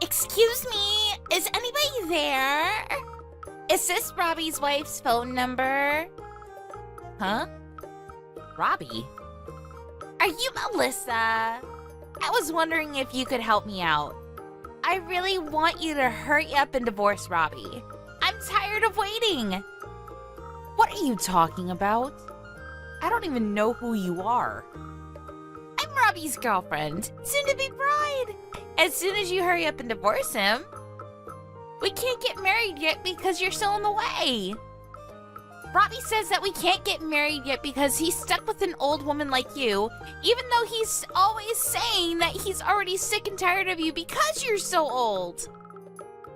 Excuse me, is anybody there? Is this Robbie's wife's phone number? Huh? Robbie? Are you Melissa? I was wondering if you could help me out. I really want you to hurry up and divorce Robbie. I'm tired of waiting. What are you talking about? I don't even know who you are. I'm Robbie's girlfriend, soon to be bride. As soon as you hurry up and divorce him, we can't get married yet because you're still in the way. Robbie says that we can't get married yet because he's stuck with an old woman like you, even though he's always saying that he's already sick and tired of you because you're so old.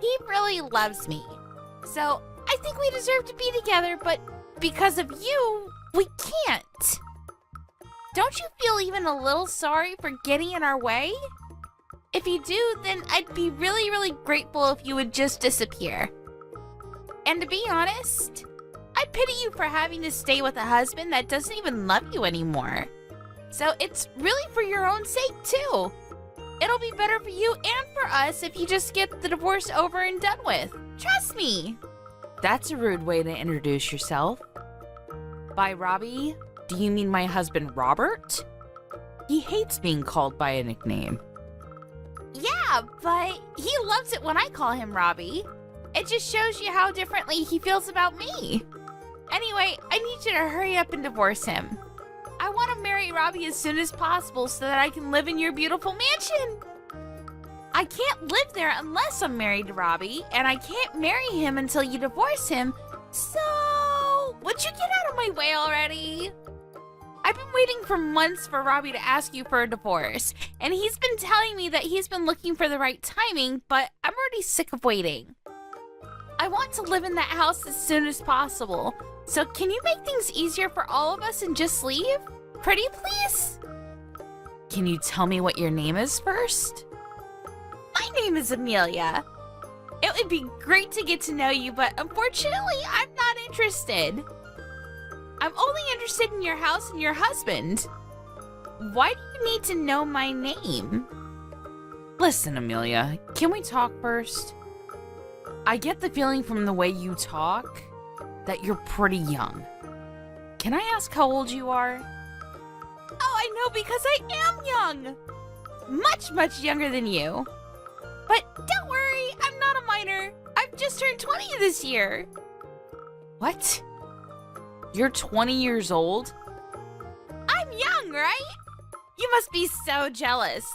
He really loves me. So I think we deserve to be together, but because of you, we can't. Don't you feel even a little sorry for getting in our way? If you do, then I'd be really, really grateful if you would just disappear. And to be honest, I pity you for having to stay with a husband that doesn't even love you anymore. So it's really for your own sake, too. It'll be better for you and for us if you just get the divorce over and done with. Trust me. That's a rude way to introduce yourself. By Robbie, do you mean my husband Robert? He hates being called by a nickname. Yeah, but he loves it when I call him Robbie. It just shows you how differently he feels about me. Anyway, I need you to hurry up and divorce him. I want to marry Robbie as soon as possible so that I can live in your beautiful mansion. I can't live there unless I'm married to Robbie, and I can't marry him until you divorce him. So, would you get out of my way already? I've been waiting for months for Robbie to ask you for a divorce, and he's been telling me that he's been looking for the right timing, but I'm already sick of waiting. I want to live in that house as soon as possible, so can you make things easier for all of us and just leave? Pretty please? Can you tell me what your name is first? My name is Amelia. It would be great to get to know you, but unfortunately, I'm not interested. I'm only interested in your house and your husband. Why do you need to know my name? Listen, Amelia, can we talk first? I get the feeling from the way you talk that you're pretty young. Can I ask how old you are? Oh, I know because I am young. Much, much younger than you. But don't worry, I'm not a minor. I've just turned 20 this year. What? You're 20 years old? I'm young, right? You must be so jealous.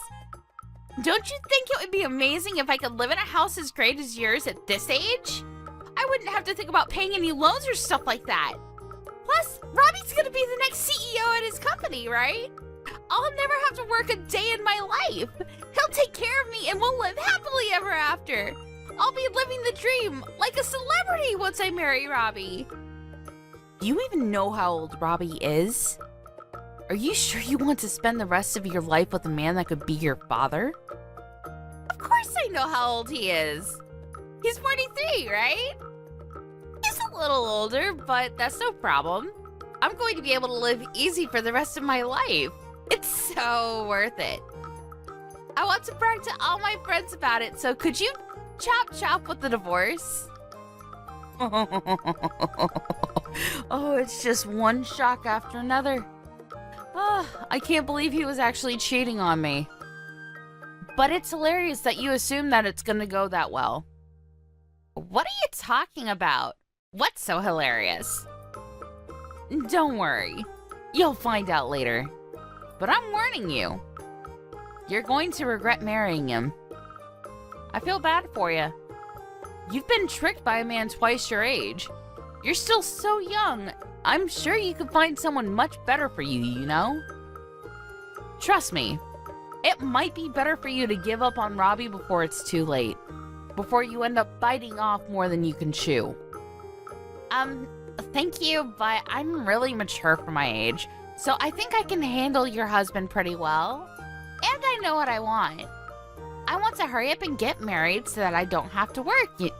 Don't you think it would be amazing if I could live in a house as great as yours at this age? I wouldn't have to think about paying any loans or stuff like that. Plus, Robbie's gonna be the next CEO at his company, right? I'll never have to work a day in my life. He'll take care of me and we'll live happily ever after. I'll be living the dream like a celebrity once I marry Robbie. Do you even know how old Robbie is? Are you sure you want to spend the rest of your life with a man that could be your father? Of course I know how old he is. He's 43, right? He's a little older, but that's no problem. I'm going to be able to live easy for the rest of my life. It's so worth it. I want to brag to all my friends about it, so could you chop with the divorce? Oh, it's just one shock after another. Oh, I can't believe he was actually cheating on me. But it's hilarious that you assume that it's gonna go that well. What are you talking about? What's so hilarious? Don't worry. You'll find out later. But I'm warning you. You're going to regret marrying him. I feel bad for you. You've been tricked by a man twice your age. You're still so young. I'm sure you could find someone much better for you, you know? Trust me, it might be better for you to give up on Robbie before it's too late. Before you end up biting off more than you can chew. Thank you, but I'm really mature for my age, so I think I can handle your husband pretty well. And I know what I want. I want to hurry up and get married so that I don't have to work. You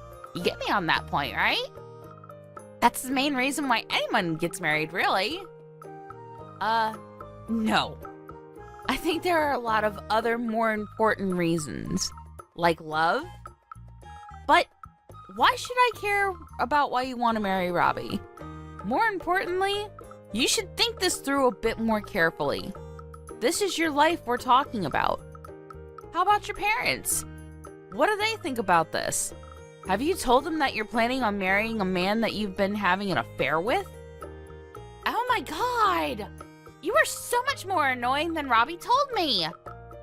get me on that point, right? That's the main reason why anyone gets married, really. No. I think there are a lot of other more important reasons. Like love? But why should I care about why you want to marry Robbie? More importantly, you should think this through a bit more carefully. This is your life we're talking about. How about your parents? What do they think about this? Have you told them that you're planning on marrying a man that you've been having an affair with? Oh my god! You are so much more annoying than Robbie told me!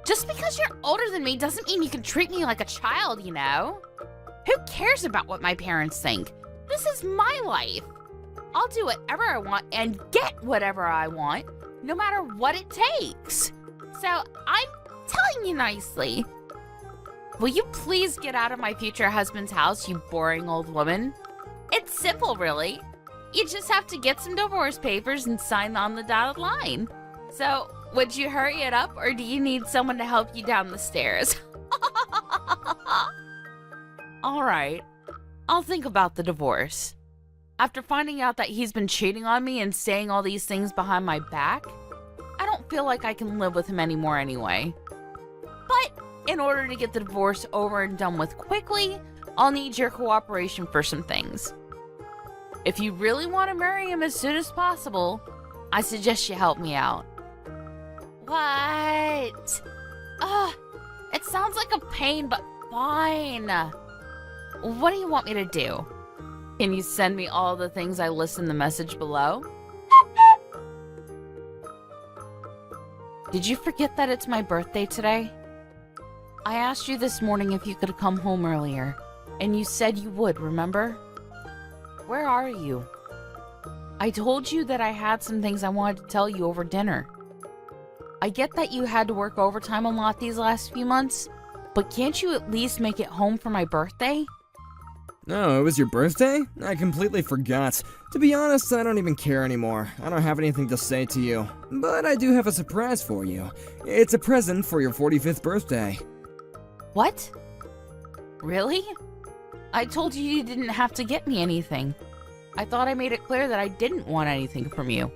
Just because you're older than me doesn't mean you can treat me like a child, you know? Who cares about what my parents think? This is my life. I'll do whatever I want and get whatever I want, no matter what it takes. So I'm telling you nicely. Will you please get out of my future husband's house, you boring old woman? It's simple, really. You just have to get some divorce papers and sign on the dotted line. So, would you hurry it up, or do you need someone to help you down the stairs? All right, I'll think about the divorce. After finding out that he's been cheating on me and saying all these things behind my back, I don't feel like I can live with him anymore anyway. But in order to get the divorce over and done with quickly, I'll need your cooperation for some things. If you really want to marry him as soon as possible, I suggest you help me out. What? It sounds like a pain, but fine. What do you want me to do? Can you send me all the things I list in the message below? Did you forget that it's my birthday today? I asked you this morning if you could come home earlier, and you said you would, remember? Where are you? I told you that I had some things I wanted to tell you over dinner. I get that you had to work overtime a lot these last few months, but can't you at least make it home for my birthday? Oh, it was your birthday? I completely forgot. To be honest, I don't even care anymore. I don't have anything to say to you. But I do have a surprise for you. It's a present for your 45th birthday. What? Really? I told you you didn't have to get me anything. I thought I made it clear that I didn't want anything from you.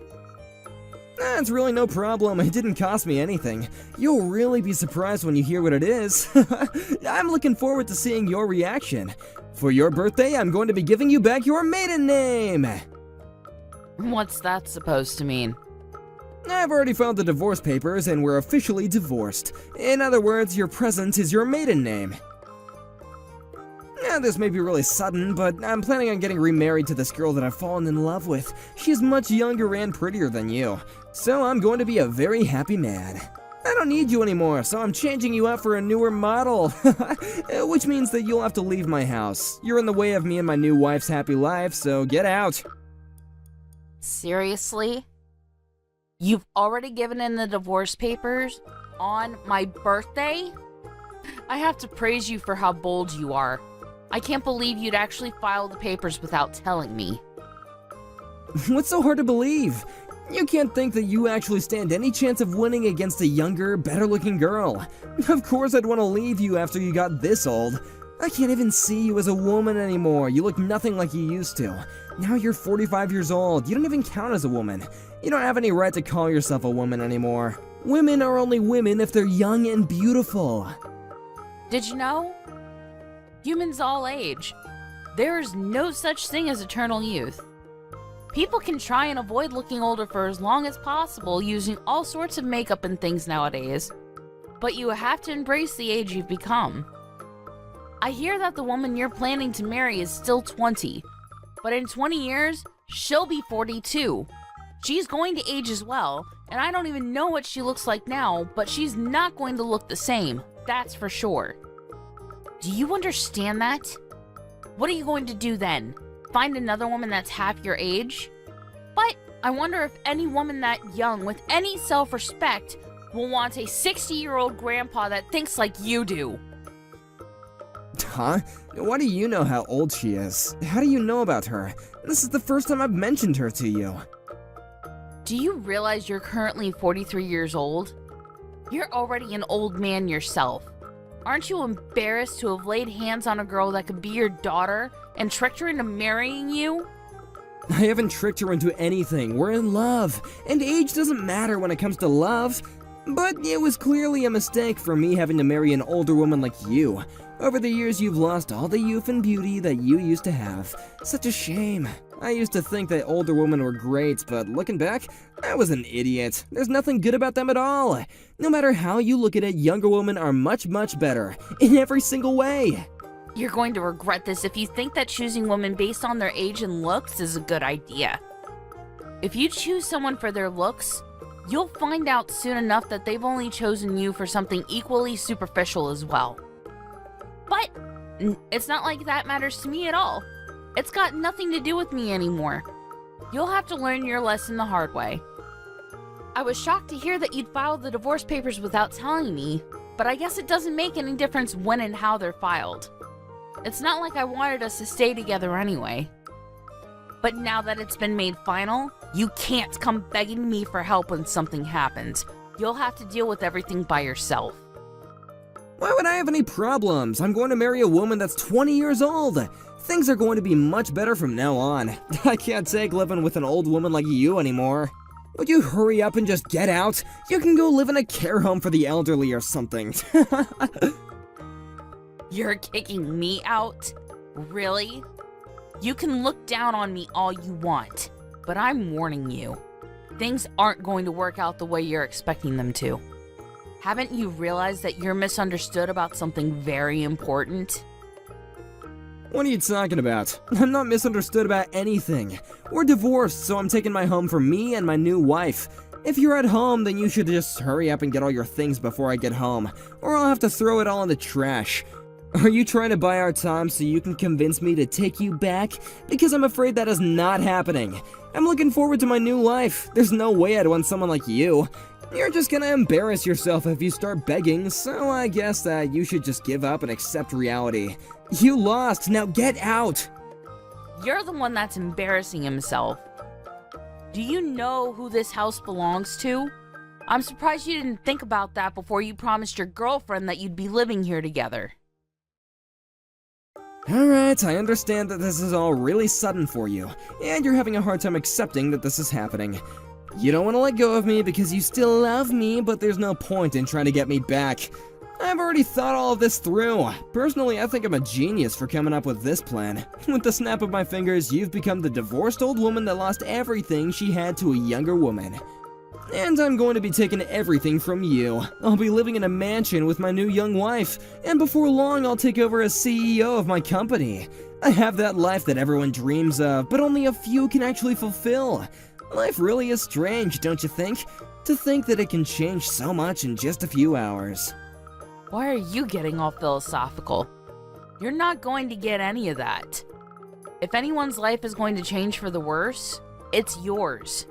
That's really no problem. It didn't cost me anything. You'll really be surprised when you hear what it is. I'm looking forward to seeing your reaction. For your birthday, I'm going to be giving you back your maiden name. What's that supposed to mean? I've already filed the divorce papers and we're officially divorced. In other words, your present is your maiden name. Now, this may be really sudden, but I'm planning on getting remarried to this girl that I've fallen in love with. She's much younger and prettier than you, so I'm going to be a very happy man. I don't need you anymore, so I'm changing you out for a newer model. Which means that you'll have to leave my house. You're in the way of me and my new wife's happy life, so get out. Seriously? You've already given in the divorce papers on my birthday? I have to praise you for how bold you are. I can't believe you'd actually file the papers without telling me. What's so hard to believe? You can't think that you actually stand any chance of winning against a younger, better-looking girl. Of course I'd want to leave you after you got this old. I can't even see you as a woman anymore. You look nothing like you used to. Now you're 45 years old. You don't even count as a woman. You don't have any right to call yourself a woman anymore. Women are only women if they're young and beautiful. Did you know? Humans all age. There is no such thing as eternal youth. People can try and avoid looking older for as long as possible using all sorts of makeup and things nowadays, but you have to embrace the age you've become. I hear that the woman you're planning to marry is still 20, but in 20 years, she'll be 42. She's going to age as well, and I don't even know what she looks like now, but she's not going to look the same, that's for sure. Do you understand that? What are you going to do then? Find another woman that's half your age? But I wonder if any woman that young with any self-respect will want a 60-year-old grandpa that thinks like you do. Huh? Why do you know how old she is? How do you know about her? This is the first time I've mentioned her to you. Do you realize you're currently 43 years old? You're already an old man yourself. Aren't you embarrassed to have laid hands on a girl that could be your daughter and tricked her into marrying you? I haven't tricked her into anything. We're in love. And age doesn't matter when it comes to love. But it was clearly a mistake for me having to marry an older woman like you. Over the years, you've lost all the youth and beauty that you used to have. Such a shame. I used to think that older women were great, but looking back, I was an idiot. There's nothing good about them at all. No matter how you look at it, younger women are much, much better. In every single way. You're going to regret this if you think that choosing women based on their age and looks is a good idea. If you choose someone for their looks, you'll find out soon enough that they've only chosen you for something equally superficial as well. But it's not like that matters to me at all. It's got nothing to do with me anymore. You'll have to learn your lesson the hard way. I was shocked to hear that you'd filed the divorce papers without telling me, but I guess it doesn't make any difference when and how they're filed. It's not like I wanted us to stay together anyway. But now that it's been made final, you can't come begging me for help when something happens. You'll have to deal with everything by yourself. Why would I have any problems? I'm going to marry a woman that's 20 years old. Things are going to be much better from now on. I can't take living with an old woman like you anymore. Would you hurry up and just get out? You can go live in a care home for the elderly or something. You're kicking me out? Really? You can look down on me all you want, but I'm warning you. Things aren't going to work out the way you're expecting them to. Haven't you realized that you're misunderstood about something very important? What are you talking about? I'm not misunderstood about anything. We're divorced, so I'm taking my home for me and my new wife. If you're at home, then you should just hurry up and get all your things before I get home, or I'll have to throw it all in the trash. Are you trying to buy our time so you can convince me to take you back? Because I'm afraid that is not happening. I'm looking forward to my new life. There's no way I'd want someone like you. You're just gonna embarrass yourself if you start begging, so I guess that you should just give up and accept reality. You lost, now get out! You're the one that's embarrassing himself. Do you know who this house belongs to? I'm surprised you didn't think about that before you promised your girlfriend that you'd be living here together. Alright, I understand that this is all really sudden for you, and you're having a hard time accepting that this is happening. You don't want to let go of me because you still love me, but there's no point in trying to get me back. I've already thought all of this through. Personally, I think I'm a genius for coming up with this plan. With the snap of my fingers, you've become the divorced old woman that lost everything she had to a younger woman. And I'm going to be taking everything from you. I'll be living in a mansion with my new young wife, and before long I'll take over as CEO of my company. I have that life that everyone dreams of, but only a few can actually fulfill. Life really is strange, don't you think? To think that it can change so much in just a few hours. Why are you getting all philosophical? You're not going to get any of that. If anyone's life is going to change for the worse, it's yours.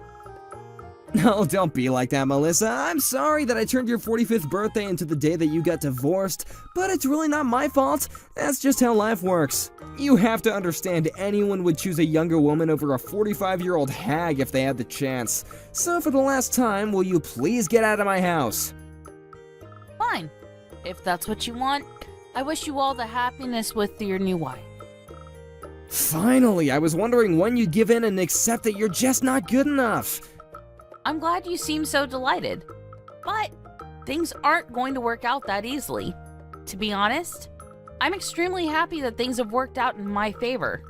No, don't be like that, Melissa. I'm sorry that I turned your 45th birthday into the day that you got divorced, but it's really not my fault. That's just how life works. You have to understand anyone would choose a younger woman over a 45-year-old hag if they had the chance. So for the last time, will you please get out of my house? Fine. If that's what you want, I wish you all the happiness with your new wife. Finally, I was wondering when you'd give in and accept that you're just not good enough. I'm glad you seem so delighted, but things aren't going to work out that easily. To be honest, I'm extremely happy that things have worked out in my favor.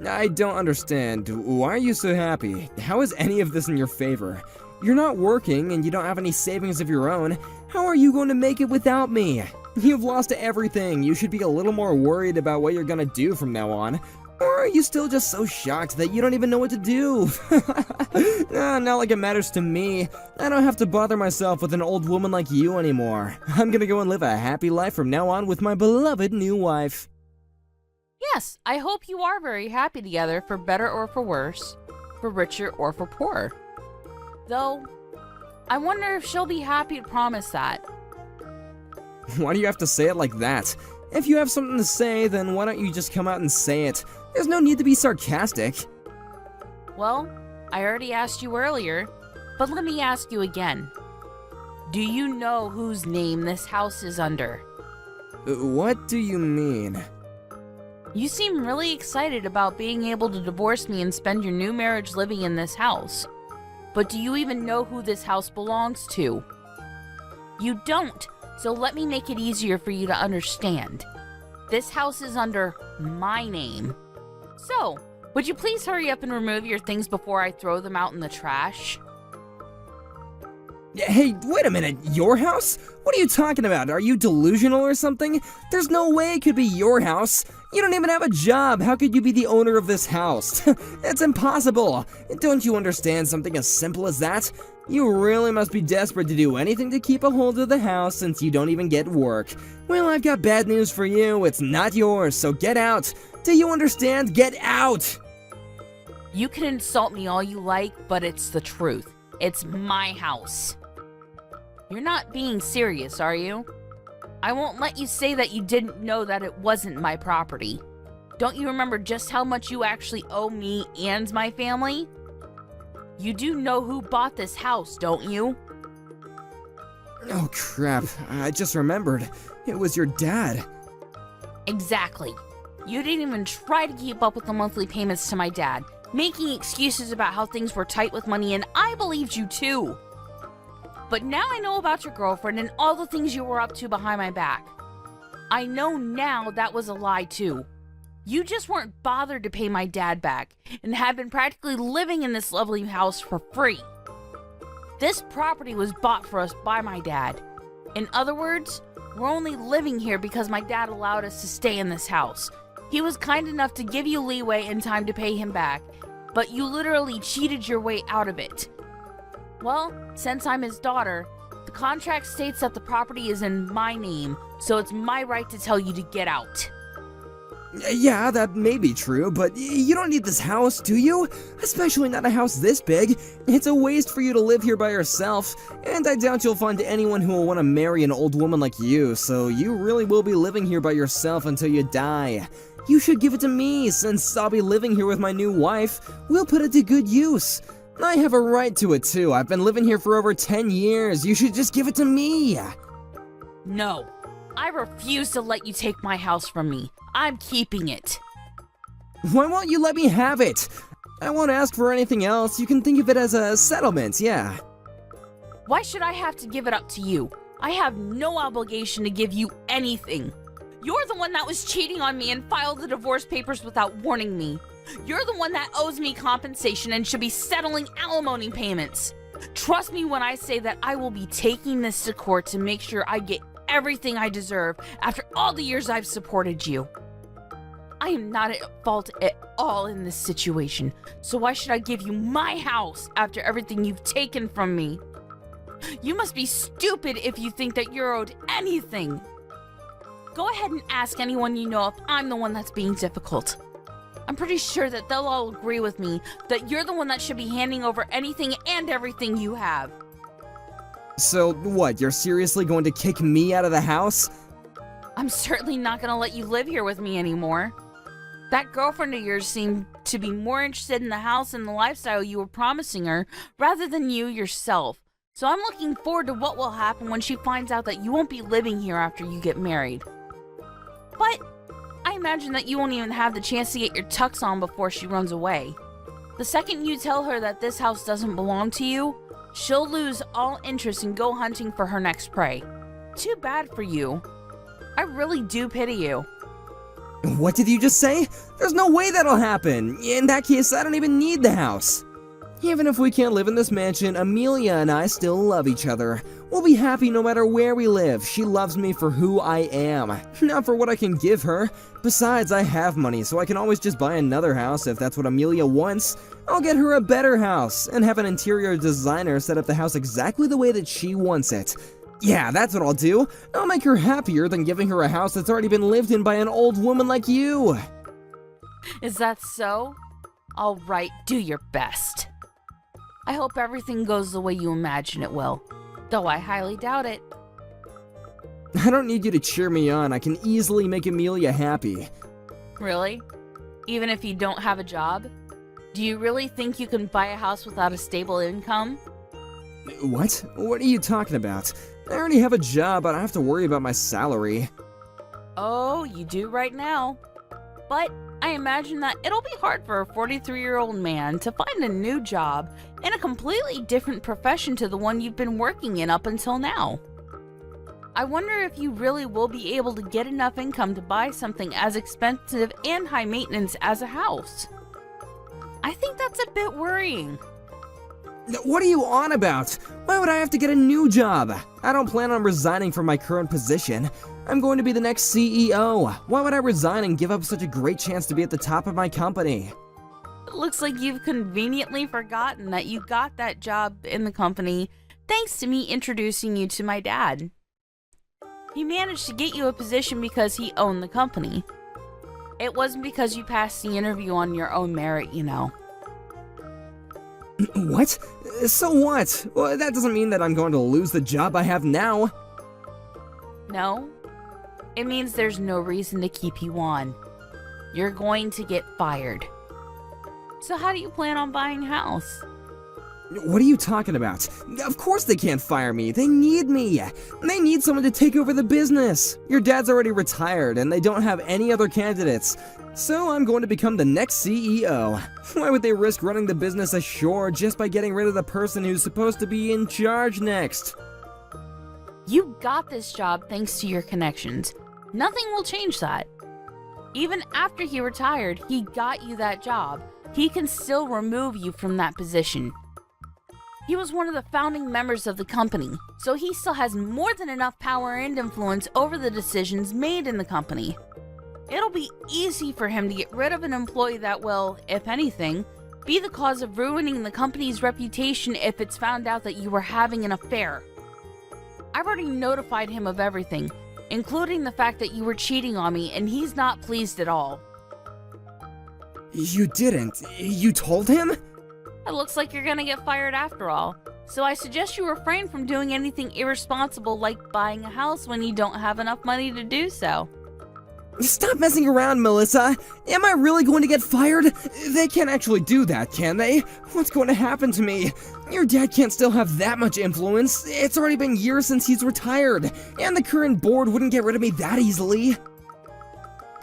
I don't understand. Why are you so happy? How is any of this in your favor? You're not working and you don't have any savings of your own. How are you going to make it without me? You've lost everything. You should be a little more worried about what you're gonna do from now on. Or are you still just so shocked that you don't even know what to do? Not like it matters to me. I don't have to bother myself with an old woman like you anymore. I'm gonna go and live a happy life from now on with my beloved new wife. Yes, I hope you are very happy together, for better or for worse, for richer or for poorer. Though, I wonder if she'll be happy to promise that. Why do you have to say it like that? If you have something to say, then why don't you just come out and say it? There's no need to be sarcastic. Well, I already asked you earlier, but let me ask you again. Do you know whose name this house is under? What do you mean? You seem really excited about being able to divorce me and spend your new marriage living in this house. But do you even know who this house belongs to? You don't, so let me make it easier for you to understand. This house is under my name. So, would you please hurry up and remove your things before I throw them out in the trash? Hey, wait a minute, your house? What are you talking about? Are you delusional or something? There's no way it could be your house. You don't even have a job. How could you be the owner of this house? That's impossible. Don't you understand something as simple as that? You really must be desperate to do anything to keep a hold of the house since you don't even get work. Well, I've got bad news for you. It's not yours, so get out. Do you understand? Get out! You can insult me all you like, but it's the truth. It's my house. You're not being serious, are you? I won't let you say that you didn't know that it wasn't my property. Don't you remember just how much you actually owe me and my family? You do know who bought this house, don't you? Oh crap, I just remembered. It was your dad. Exactly. You didn't even try to keep up with the monthly payments to my dad, making excuses about how things were tight with money, and I believed you too. But now I know about your girlfriend and all the things you were up to behind my back. I know now that was a lie too. You just weren't bothered to pay my dad back and have been practically living in this lovely house for free. This property was bought for us by my dad. In other words, we're only living here because my dad allowed us to stay in this house. He was kind enough to give you leeway and time to pay him back, but you literally cheated your way out of it. Well, since I'm his daughter, the contract states that the property is in my name, so it's my right to tell you to get out. Yeah, that may be true, but you don't need this house, do you? Especially not a house this big. It's a waste for you to live here by yourself, and I doubt you'll find anyone who will want to marry an old woman like you, so you really will be living here by yourself until you die. You should give it to me, since I'll be living here with my new wife. We'll put it to good use. I have a right to it too. I've been living here for over 10 years. You should just give it to me. No, I refuse to let you take my house from me. I'm keeping it. Why won't you let me have it? I won't ask for anything else. You can think of it as a settlement, yeah. Why should I have to give it up to you? I have no obligation to give you anything. You're the one that was cheating on me and filed the divorce papers without warning me. You're the one that owes me compensation and should be settling alimony payments. Trust me when I say that I will be taking this to court to make sure I get everything I deserve after all the years I've supported you. I am not at fault at all in this situation, so why should I give you my house after everything you've taken from me? You must be stupid if you think that you're owed anything. Go ahead and ask anyone you know if I'm the one that's being difficult. I'm pretty sure that they'll all agree with me that you're the one that should be handing over anything and everything you have. So, what, you're seriously going to kick me out of the house? I'm certainly not gonna let you live here with me anymore. That girlfriend of yours seemed to be more interested in the house and the lifestyle you were promising her rather than you yourself. So I'm looking forward to what will happen when she finds out that you won't be living here after you get married. But I imagine that you won't even have the chance to get your tux on before she runs away. The second you tell her that this house doesn't belong to you, she'll lose all interest and go hunting for her next prey. Too bad for you. I really do pity you. What did you just say? There's no way that'll happen. In that case, I don't even need the house. Even if we can't live in this mansion, Amelia and I still love each other. We'll be happy no matter where we live. She loves me for who I am, not for what I can give her. Besides, I have money, so I can always just buy another house if that's what Amelia wants. I'll get her a better house, and have an interior designer set up the house exactly the way that she wants it. Yeah, that's what I'll do. I'll make her happier than giving her a house that's already been lived in by an old woman like you. Is that so? All right, do your best. I hope everything goes the way you imagine it will, though I highly doubt it. I don't need you to cheer me on. I can easily make Amelia happy. Really? Even if you don't have a job? Do you really think you can buy a house without a stable income? What? What are you talking about? I already have a job, but I have to worry about my salary. Oh, you do right now. But I imagine that it'll be hard for a 43-year-old man to find a new job in a completely different profession to the one you've been working in up until now. I wonder if you really will be able to get enough income to buy something as expensive and high maintenance as a house. I think that's a bit worrying. What are you on about? Why would I have to get a new job? I don't plan on resigning from my current position. I'm going to be the next CEO. Why would I resign and give up such a great chance to be at the top of my company? It looks like you've conveniently forgotten that you got that job in the company thanks to me introducing you to my dad. He managed to get you a position because he owned the company. It wasn't because you passed the interview on your own merit, you know. What? So what? Well, that doesn't mean that I'm going to lose the job I have now. No, it means there's no reason to keep you on. You're going to get fired. So how do you plan on buying a house? What are you talking about? Of course they can't fire me. They need me. They need someone to take over the business. Your dad's already retired and they don't have any other candidates. So I'm going to become the next CEO. Why would they risk running the business ashore just by getting rid of the person who's supposed to be in charge next? You got this job thanks to your connections. Nothing will change that. Even after he retired, he got you that job. He can still remove you from that position. He was one of the founding members of the company, so he still has more than enough power and influence over the decisions made in the company. It'll be easy for him to get rid of an employee that will, if anything, be the cause of ruining the company's reputation if it's found out that you were having an affair. I've already notified him of everything, including the fact that you were cheating on me, and he's not pleased at all. You didn't? You told him? It looks like you're gonna get fired after all, so I suggest you refrain from doing anything irresponsible like buying a house when you don't have enough money to do so. Stop messing around, Melissa. Am I really going to get fired? They can't actually do that, can they? What's going to happen to me? Your dad can't still have that much influence. It's already been years since he's retired, and the current board wouldn't get rid of me that easily.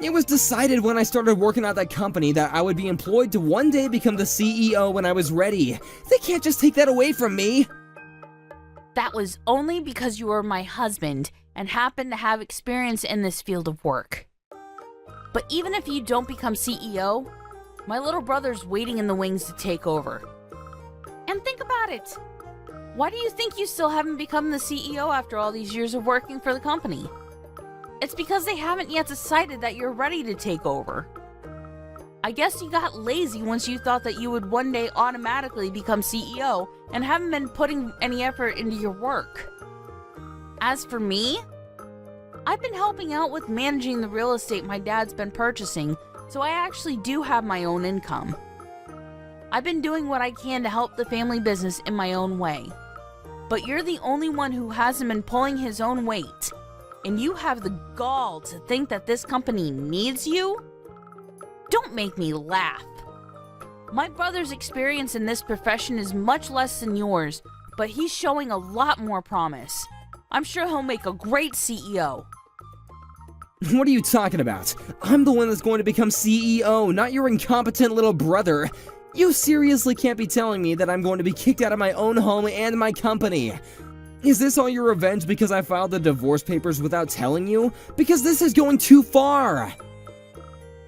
It was decided when I started working at that company that I would be employed to one day become the CEO when I was ready. They can't just take that away from me. That was only because you were my husband and happened to have experience in this field of work. But even if you don't become CEO, my little brother's waiting in the wings to take over. And think about it. Why do you think you still haven't become the CEO after all these years of working for the company? It's because they haven't yet decided that you're ready to take over. I guess you got lazy once you thought that you would one day automatically become CEO and haven't been putting any effort into your work. As for me, I've been helping out with managing the real estate my dad's been purchasing, so I actually do have my own income. I've been doing what I can to help the family business in my own way. But you're the only one who hasn't been pulling his own weight. And you have the gall to think that this company needs you? Don't make me laugh. My brother's experience in this profession is much less than yours, but he's showing a lot more promise. I'm sure he'll make a great CEO. What are you talking about? I'm the one that's going to become CEO, not your incompetent little brother. You seriously can't be telling me that I'm going to be kicked out of my own home and my company. Is this all your revenge because I filed the divorce papers without telling you? Because this is going too far!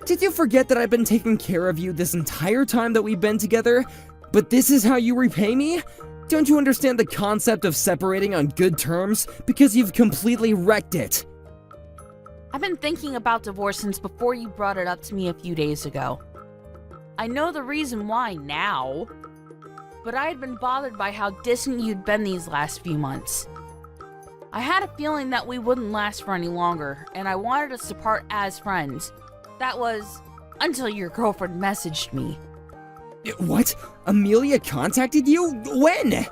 Did you forget that I've been taking care of you this entire time that we've been together? But this is how you repay me? Don't you understand the concept of separating on good terms? Because you've completely wrecked it. I've been thinking about divorce since before you brought it up to me a few days ago. I know the reason why now, but I had been bothered by how distant you'd been these last few months. I had a feeling that we wouldn't last for any longer, and I wanted us to part as friends. That was until your girlfriend messaged me. What? Amelia contacted you? When?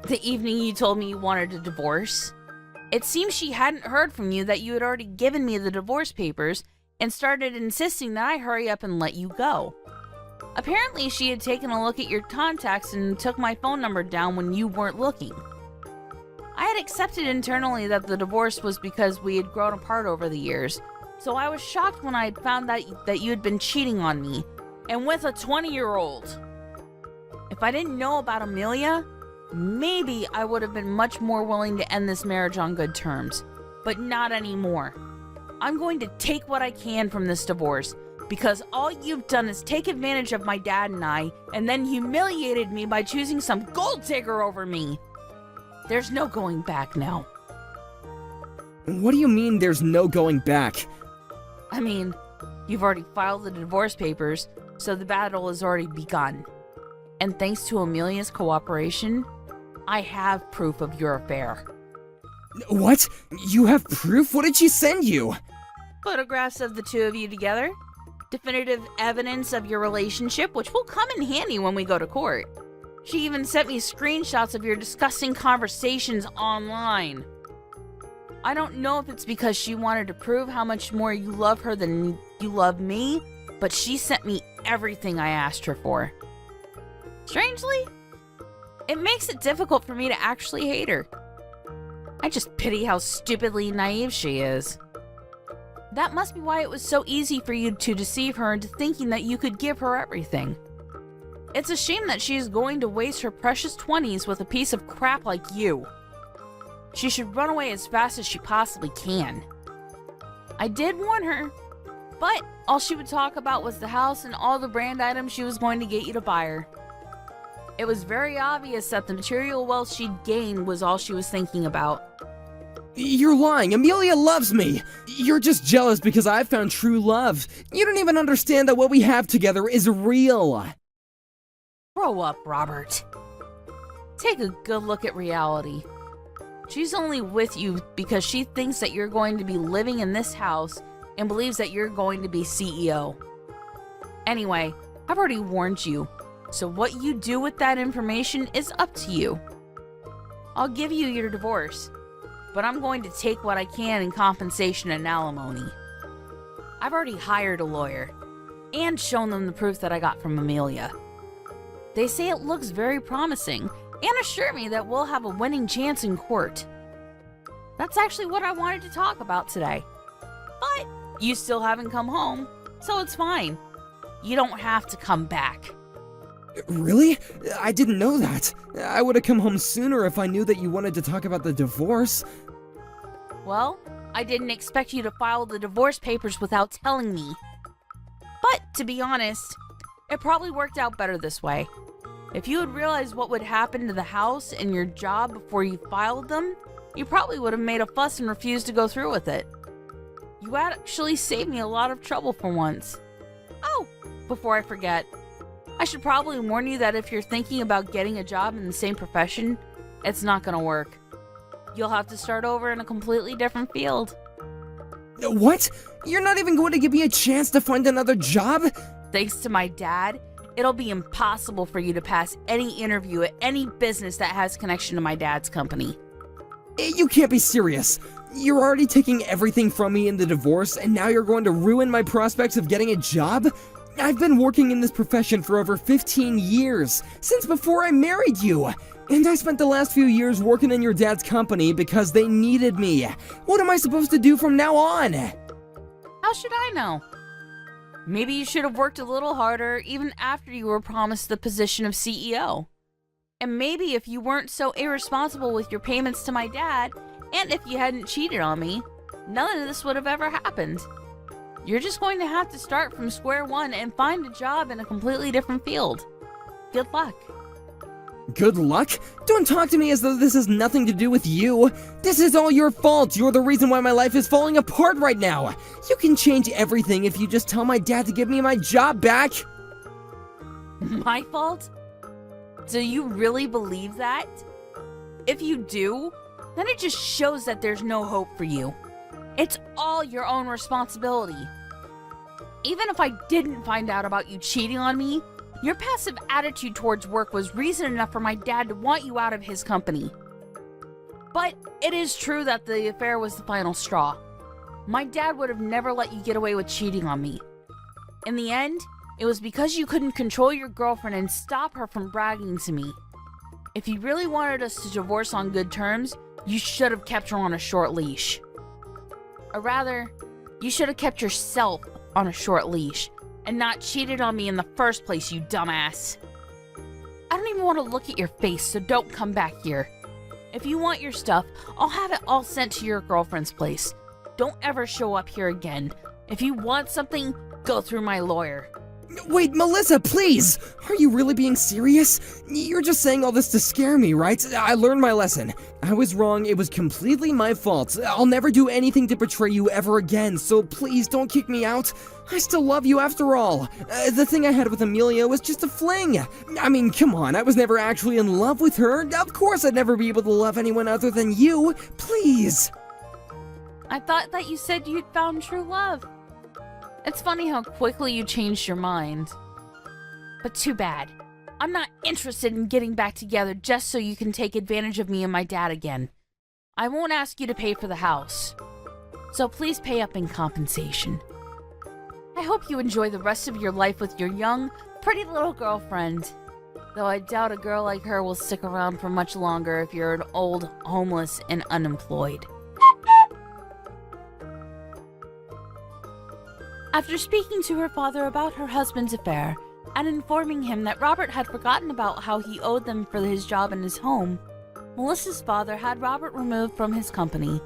The evening you told me you wanted a divorce. It seems she hadn't heard from you that you had already given me the divorce papers and started insisting that I hurry up and let you go. Apparently, she had taken a look at your contacts and took my phone number down when you weren't looking. I had accepted internally that the divorce was because we had grown apart over the years, so I was shocked when I had found that you had been cheating on me, and with a 20-year-old. If I didn't know about Amelia, maybe I would have been much more willing to end this marriage on good terms. But not anymore. I'm going to take what I can from this divorce, because all you've done is take advantage of my dad and I, and then humiliated me by choosing some gold digger over me. There's no going back now. What do you mean there's no going back? I mean, you've already filed the divorce papers, so the battle has already begun. And thanks to Amelia's cooperation, I have proof of your affair. What? You have proof? What did she send you? Photographs of the two of you together. Definitive evidence of your relationship, which will come in handy when we go to court. She even sent me screenshots of your disgusting conversations online. I don't know if it's because she wanted to prove how much more you love her than you love me, but she sent me everything I asked her for. Strangely, it makes it difficult for me to actually hate her. I just pity how stupidly naive she is. That must be why it was so easy for you to deceive her into thinking that you could give her everything. It's a shame that she is going to waste her precious 20s with a piece of crap like you. She should run away as fast as she possibly can. I did warn her, but all she would talk about was the house and all the brand items she was going to get you to buy her. It was very obvious that the material wealth she'd gained was all she was thinking about. You're lying. Amelia loves me. You're just jealous because I found true love. You don't even understand that what we have together is real. Grow up, Robert. Take a good look at reality. She's only with you because she thinks that you're going to be living in this house and believes that you're going to be CEO. Anyway, I've already warned you, so what you do with that information is up to you. I'll give you your divorce, but I'm going to take what I can in compensation and alimony. I've already hired a lawyer and shown them the proof that I got from Amelia. They say it looks very promising and assure me that we'll have a winning chance in court. That's actually what I wanted to talk about today. But you still haven't come home, so it's fine. You don't have to come back. Really? I didn't know that. I would have come home sooner if I knew that you wanted to talk about the divorce. Well, I didn't expect you to file the divorce papers without telling me. But to be honest, it probably worked out better this way. If you had realized what would happen to the house and your job before you filed them, you probably would have made a fuss and refused to go through with it. You actually saved me a lot of trouble for once. Oh, before I forget, I should probably warn you that if you're thinking about getting a job in the same profession, it's not gonna work. You'll have to start over in a completely different field. What? You're not even going to give me a chance to find another job? Thanks to my dad, it'll be impossible for you to pass any interview at any business that has connection to my dad's company. You can't be serious. You're already taking everything from me in the divorce, and now you're going to ruin my prospects of getting a job? I've been working in this profession for over 15 years, since before I married you. And I spent the last few years working in your dad's company because they needed me. What am I supposed to do from now on? How should I know? Maybe you should have worked a little harder even after you were promised the position of CEO. And maybe if you weren't so irresponsible with your payments to my dad, and if you hadn't cheated on me, none of this would have ever happened. You're just going to have to start from square one and find a job in a completely different field. Good luck. Good luck? Don't talk to me as though this has nothing to do with you. This is all your fault. You're the reason why my life is falling apart right now. You can change everything if you just tell my dad to give me my job back. My fault? Do you really believe that? If you do, then it just shows that there's no hope for you. It's all your own responsibility. Even if I didn't find out about you cheating on me, your passive attitude towards work was reason enough for my dad to want you out of his company. But it is true that the affair was the final straw. My dad would have never let you get away with cheating on me. In the end, it was because you couldn't control your girlfriend and stop her from bragging to me. If you really wanted us to divorce on good terms, you should have kept her on a short leash. Or rather, you should have kept yourself on a short leash and not cheated on me in the first place, you dumbass. I don't even even want to look at your face, so don't come back here. If you want your stuff, I'll have it all sent to your girlfriend's place. Don't ever show up here again. If you want something, go through my lawyer. Wait, Melissa, please! Are you really being serious? You're just saying all this to scare me, right? I learned my lesson. I was wrong. It was completely my fault. I'll never do anything to betray you ever again, so please don't kick me out. I still love you after all. The thing I had with Amelia was just a fling. I mean, come on, I was never actually in love with her. Of course I'd never be able to love anyone other than you. Please. I thought that you said you'd found true love. It's funny how quickly you changed your mind. But too bad. I'm not interested in getting back together just so you can take advantage of me and my dad again. I won't ask you to pay for the house. So please pay up in compensation. I hope you enjoy the rest of your life with your young, pretty little girlfriend. Though I doubt a girl like her will stick around for much longer if you're an old, homeless, and unemployed. After speaking to her father about her husband's affair, and informing him that Robert had forgotten about how he owed them for his job in his home, Melissa's father had Robert removed from his company,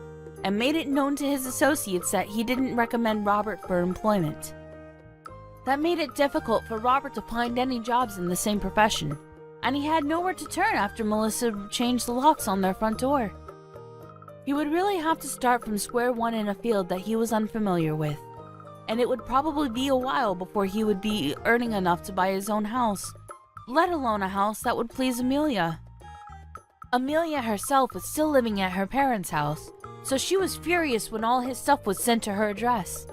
and made it known to his associates that he didn't recommend Robert for employment. That made it difficult for Robert to find any jobs in the same profession, and he had nowhere to turn after Melissa changed the locks on their front door. He would really have to start from square one in a field that he was unfamiliar with, and it would probably be a while before he would be earning enough to buy his own house, let alone a house that would please Amelia. Amelia herself was still living at her parents' house, so she was furious when all his stuff was sent to her address.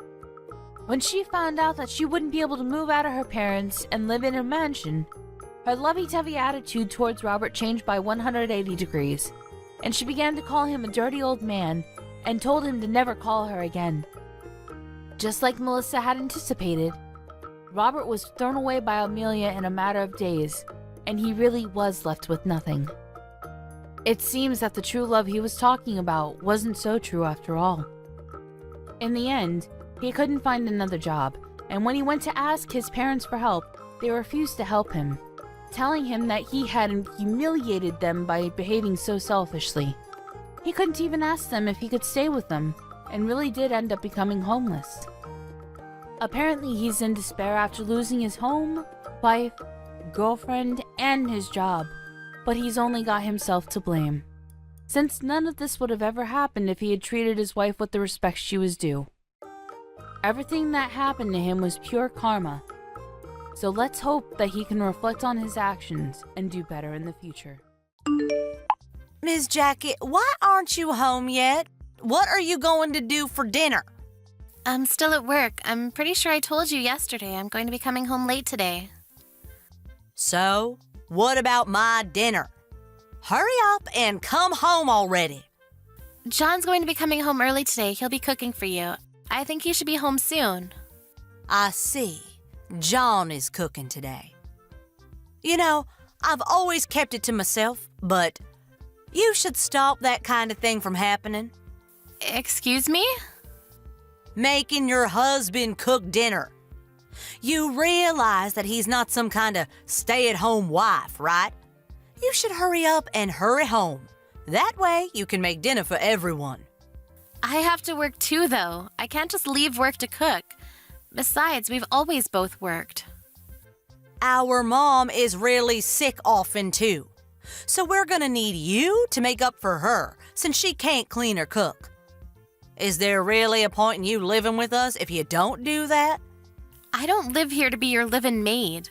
When she found out that she wouldn't be able to move out of her parents and live in a mansion, her lovey-dovey attitude towards Robert changed by 180 degrees, and she began to call him a dirty old man and told him to never call her again. Just like Melissa had anticipated, Robert was thrown away by Amelia in a matter of days, and he really was left with nothing. It seems that the true love he was talking about wasn't so true after all. In the end, he couldn't find another job, and when he went to ask his parents for help, they refused to help him, telling him that he had humiliated them by behaving so selfishly. He couldn't even ask them if he could stay with them, and really did end up becoming homeless. Apparently he's in despair after losing his home, wife, girlfriend, and his job, but he's only got himself to blame, since none of this would have ever happened if he had treated his wife with the respect she was due. Everything that happened to him was pure karma, so let's hope that he can reflect on his actions and do better in the future. Miss Jackie, why aren't you home yet? What are you going to do for dinner? I'm still at work. I'm pretty sure I told you yesterday I'm going to be coming home late today. So, what about my dinner? Hurry up and come home already. John's going to be coming home early today. He'll be cooking for you. I think he should be home soon. I see. John is cooking today. You know, I've always kept it to myself, but you should stop that kind of thing from happening. Excuse me? Making your husband cook dinner. You realize that he's not some kind of stay-at-home wife, right? You should hurry up and hurry home. That way you can make dinner for everyone. I have to work too, though. I can't just leave work to cook. Besides, we've always both worked. Our mom is really sick often too. So we're gonna need you to make up for her since she can't clean or cook. Is there really a point in you living with us if you don't do that? I don't live here to be your live-in maid.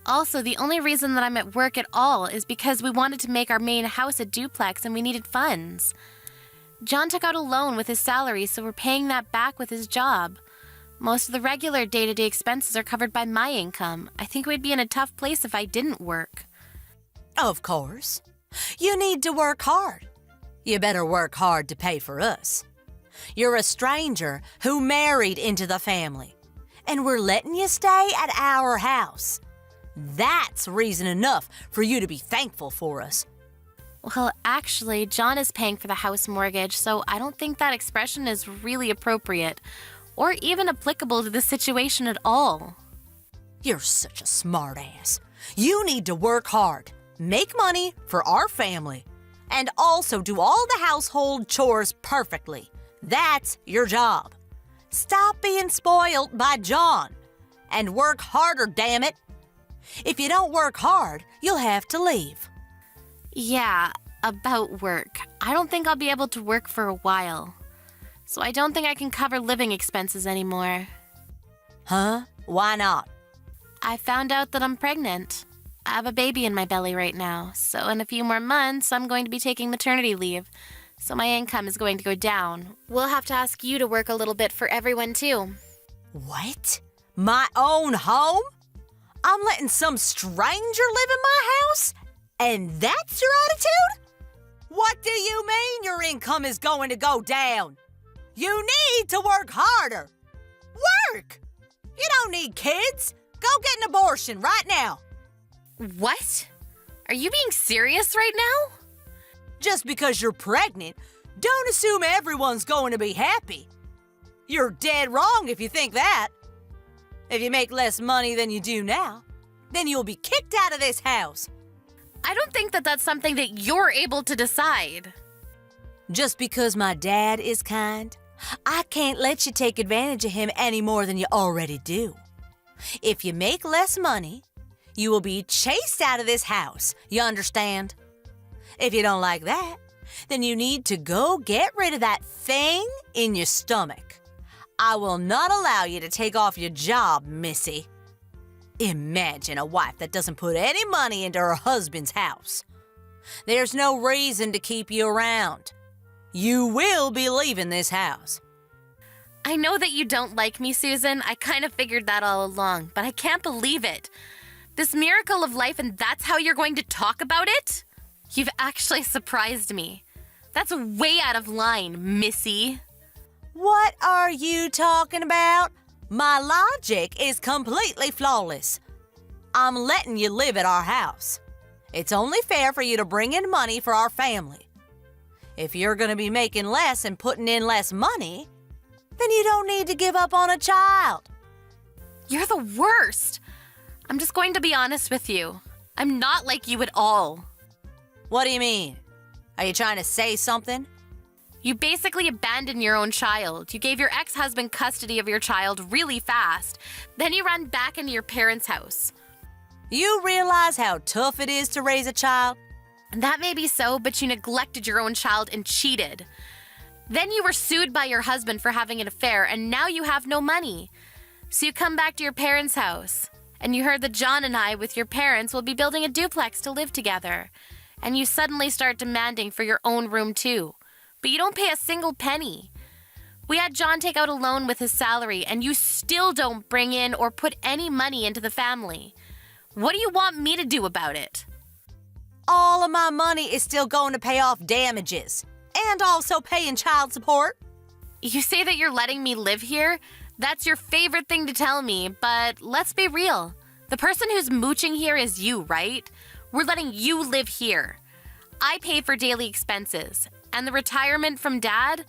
Also, the only reason that I'm at work at all is because we wanted to make our main house a duplex and we needed funds. John took out a loan with his salary, so we're paying that back with his job. Most of the regular day-to-day expenses are covered by my income. I think we'd be in a tough place if I didn't work. Of course. You need to work hard. You better work hard to pay for us. You're a stranger who married into the family, and we're letting you stay at our house. That's reason enough for you to be thankful for us. Well, actually, John is paying for the house mortgage, so I don't think that expression is really appropriate or even applicable to the situation at all. You're such a smart ass. You need to work hard. make money for our family, and also do all the household chores perfectly. That's your job. Stop being spoiled by John and work harder, damn it. If you don't work hard, you'll have to leave. Yeah, about work. I don't think I'll be able to work for a while. So I don't think I can cover living expenses anymore. Huh? Why not? I found out that I'm pregnant. I have a baby in my belly right now, so in a few more months, I'm going to be taking maternity leave. So my income is going to go down. We'll have to ask you to work a little bit for everyone, too. What? My own home? I'm letting some stranger live in my house? And that's your attitude? What do you mean your income is going to go down? You need to work harder. Work! You don't need kids. Go get an abortion right now. What? Are you being serious right now? Just because you're pregnant, don't assume everyone's going to be happy. You're dead wrong if you think that. If you make less money than you do now, then you'll be kicked out of this house. I don't think that that's something that you're able to decide. Just because my dad is kind, I can't let you take advantage of him any more than you already do. If you make less money, you will be chased out of this house. You understand? If you don't like that, then you need to go get rid of that thing in your stomach. I will not allow you to take off your job, Missy. Imagine a wife that doesn't put any money into her husband's house. There's no reason to keep you around. You will be leaving this house. I know that you don't like me, Susan. I kind of figured that all along, but I can't believe it. This miracle of life, and that's how you're going to talk about it? You've actually surprised me. That's way out of line, Missy. What are you talking about? My logic is completely flawless. I'm letting you live at our house. It's only fair for you to bring in money for our family. If you're going to be making less and putting in less money, then you don't need to give up on a child. You're the worst. I'm just going to be honest with you. I'm not like you at all. What do you mean? Are you trying to say something? You basically abandoned your own child. You gave your ex-husband custody of your child really fast. Then you ran back into your parents' house. You realize how tough it is to raise a child? That may be so, but you neglected your own child and cheated. Then you were sued by your husband for having an affair, and now you have no money. So you come back to your parents' house, and you heard that John and I, with your parents, will be building a duplex to live together. And you suddenly start demanding for your own room, too. But you don't pay a single penny. We had John take out a loan with his salary, and you still don't bring in or put any money into the family. What do you want me to do about it? All of my money is still going to pay off damages and also paying child support. You say that you're letting me live here? That's your favorite thing to tell me, but let's be real. The person who's mooching here is you, right? We're letting you live here. I pay for daily expenses. And the retirement from Dad?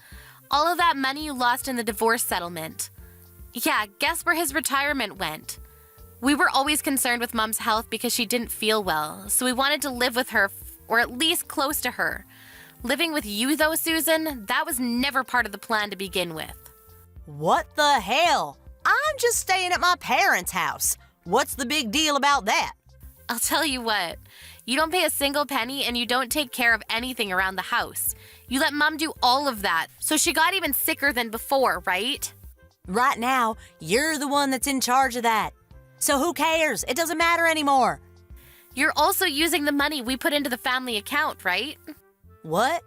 All of that money you lost in the divorce settlement. Yeah, guess where his retirement went? We were always concerned with Mom's health because she didn't feel well, so we wanted to live with her, or at least close to her. Living with you, though, Susan, that was never part of the plan to begin with. What the hell? I'm just staying at my parents' house. What's the big deal about that? I'll tell you what. You don't pay a single penny and you don't take care of anything around the house. You let Mom do all of that, so she got even sicker than before, right? Right now, you're the one that's in charge of that. So who cares? It doesn't matter anymore. You're also using the money we put into the family account, right? What?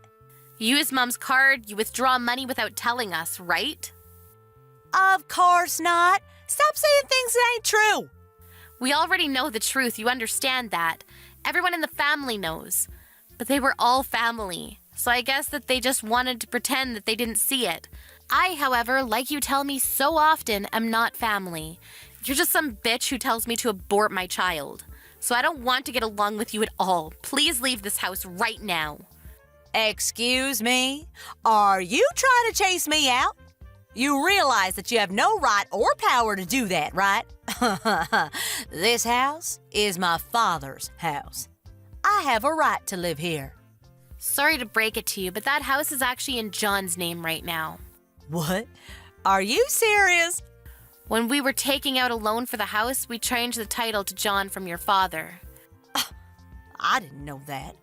You use Mom's card, you withdraw money without telling us, right? Of course not. Stop saying things that ain't true. We already know the truth, you understand that. Everyone in the family knows. But they were all family, so I guess that they just wanted to pretend that they didn't see it. I, however, like you tell me so often, am not family. You're just some bitch who tells me to abort my child. So I don't want to get along with you at all. Please leave this house right now. Excuse me? Are you trying to chase me out? You realize that you have no right or power to do that, right? This house is my father's house. I have a right to live here. Sorry to break it to you, but that house is actually in John's name right now. What? Are you serious? When we were taking out a loan for the house, we changed the title to John from your father. I didn't know that.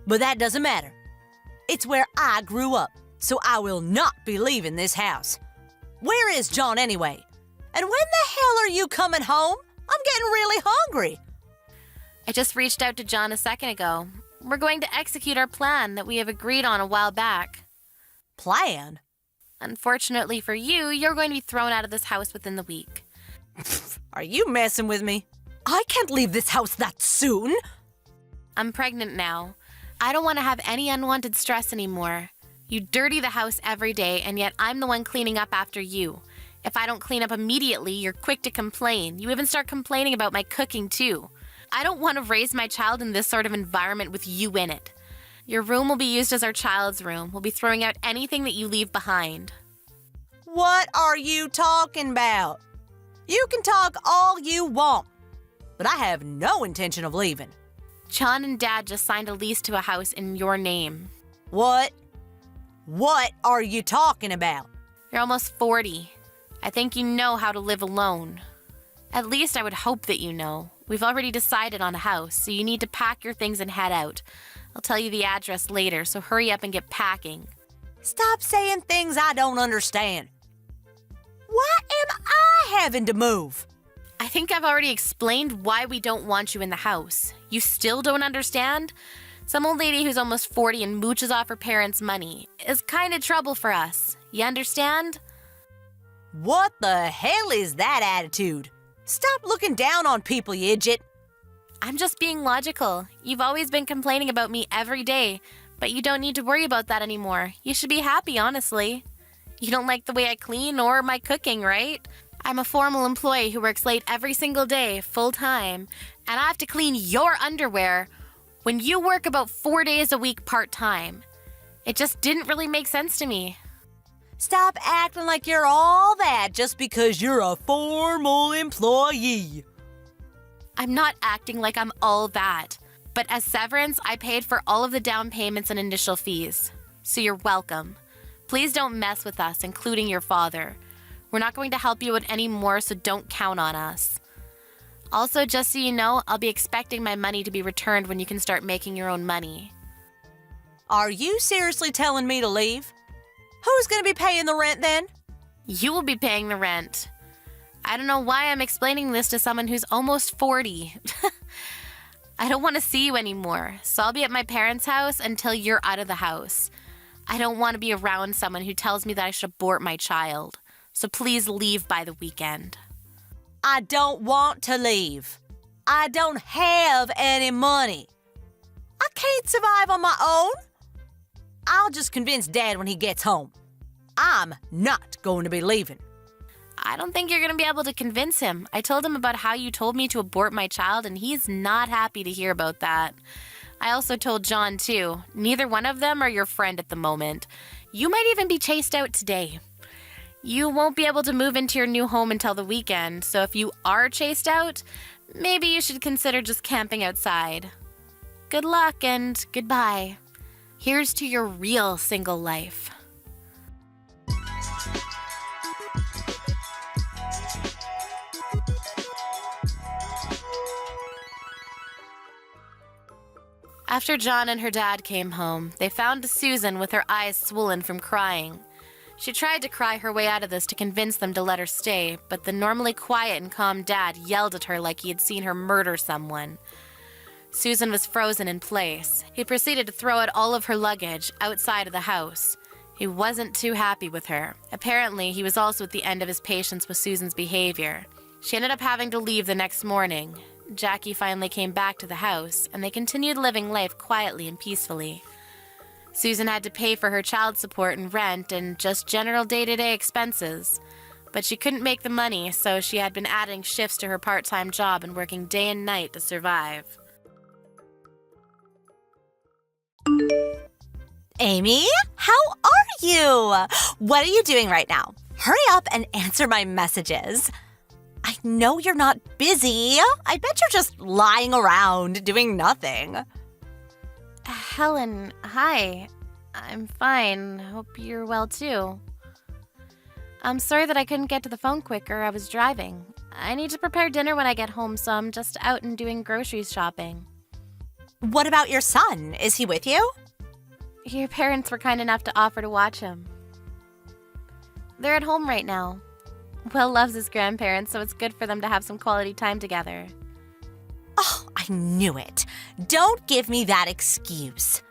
But that doesn't matter. It's where I grew up, so I will not be leaving this house. Where is John anyway? And when the hell are you coming home? I'm getting really hungry. I just reached out to John a second ago. We're going to execute our plan that we have agreed on a while back. Plan? Unfortunately for you, you're going to be thrown out of this house within the week. Are you messing with me? I can't leave this house that soon. I'm pregnant now. I don't want to have any unwanted stress anymore. You dirty the house every day, and yet I'm the one cleaning up after you. If I don't clean up immediately, you're quick to complain. You even start complaining about my cooking, too. I don't want to raise my child in this sort of environment with you in it. Your room will be used as our child's room. We'll be throwing out anything that you leave behind. What are you talking about? You can talk all you want, but I have no intention of leaving. John and Dad just signed a lease to a house in your name. What? What are you talking about? You're almost 40. I think you know how to live alone. At least I would hope that you know. We've already decided on a house, so you need to pack your things and head out. I'll tell you the address later, so hurry up and get packing. Stop saying things I don't understand. Why am I having to move? I think I've already explained why we don't want you in the house. You still don't understand? Some old lady who's almost 40 and mooches off her parents' money is kind of trouble for us. You understand? What the hell is that attitude? Stop looking down on people, you idiot. I'm just being logical. You've always been complaining about me every day, but you don't need to worry about that anymore. You should be happy, honestly. You don't like the way I clean or my cooking, right? I'm a formal employee who works late every single day, full-time, and I have to clean your underwear when you work about 4 days a week part-time. It just didn't really make sense to me. Stop acting like you're all that just because you're a formal employee. I'm not acting like I'm all that, but as severance, I paid for all of the down payments and initial fees. So you're welcome. Please don't mess with us, including your father. We're not going to help you out anymore, so don't count on us. Also, just so you know, I'll be expecting my money to be returned when you can start making your own money. Are you seriously telling me to leave? Who's going to be paying the rent then? You will be paying the rent. I don't know why I'm explaining this to someone who's almost 40. I don't want to see you anymore, so I'll be at my parents' house until you're out of the house. I don't want to be around someone who tells me that I should abort my child. So please leave by the weekend. I don't want to leave. I don't have any money. I can't survive on my own. I'll just convince Dad when he gets home. I'm not going to be leaving. I don't think you're going to be able to convince him. I told him about how you told me to abort my child, and he's not happy to hear about that. I also told John, too. Neither one of them are your friend at the moment. You might even be chased out today. You won't be able to move into your new home until the weekend, so if you are chased out, maybe you should consider just camping outside. Good luck and goodbye. Here's to your real single life. After John and her dad came home, they found Susan with her eyes swollen from crying. She tried to cry her way out of this to convince them to let her stay, but the normally quiet and calm dad yelled at her like he had seen her murder someone. Susan was frozen in place. He proceeded to throw out all of her luggage outside of the house. He wasn't too happy with her. Apparently, he was also at the end of his patience with Susan's behavior. She ended up having to leave the next morning. Jackie finally came back to the house, and they continued living life quietly and peacefully. Susan had to pay for her child support and rent and just general day-to-day expenses. But she couldn't make the money, so she had been adding shifts to her part-time job and working day and night to survive. Amy, how are you? What are you doing right now? Hurry up and answer my messages. I know you're not busy. I bet you're just lying around doing nothing. Helen, hi. I'm fine. Hope you're well too. I'm sorry that I couldn't get to the phone quicker. I was driving. I need to prepare dinner when I get home, so I'm just out and doing groceries shopping. What about your son? Is he with you? Your parents were kind enough to offer to watch him. They're at home right now. Will loves his grandparents, so it's good for them to have some quality time together. Oh, I knew it. Don't give me that excuse.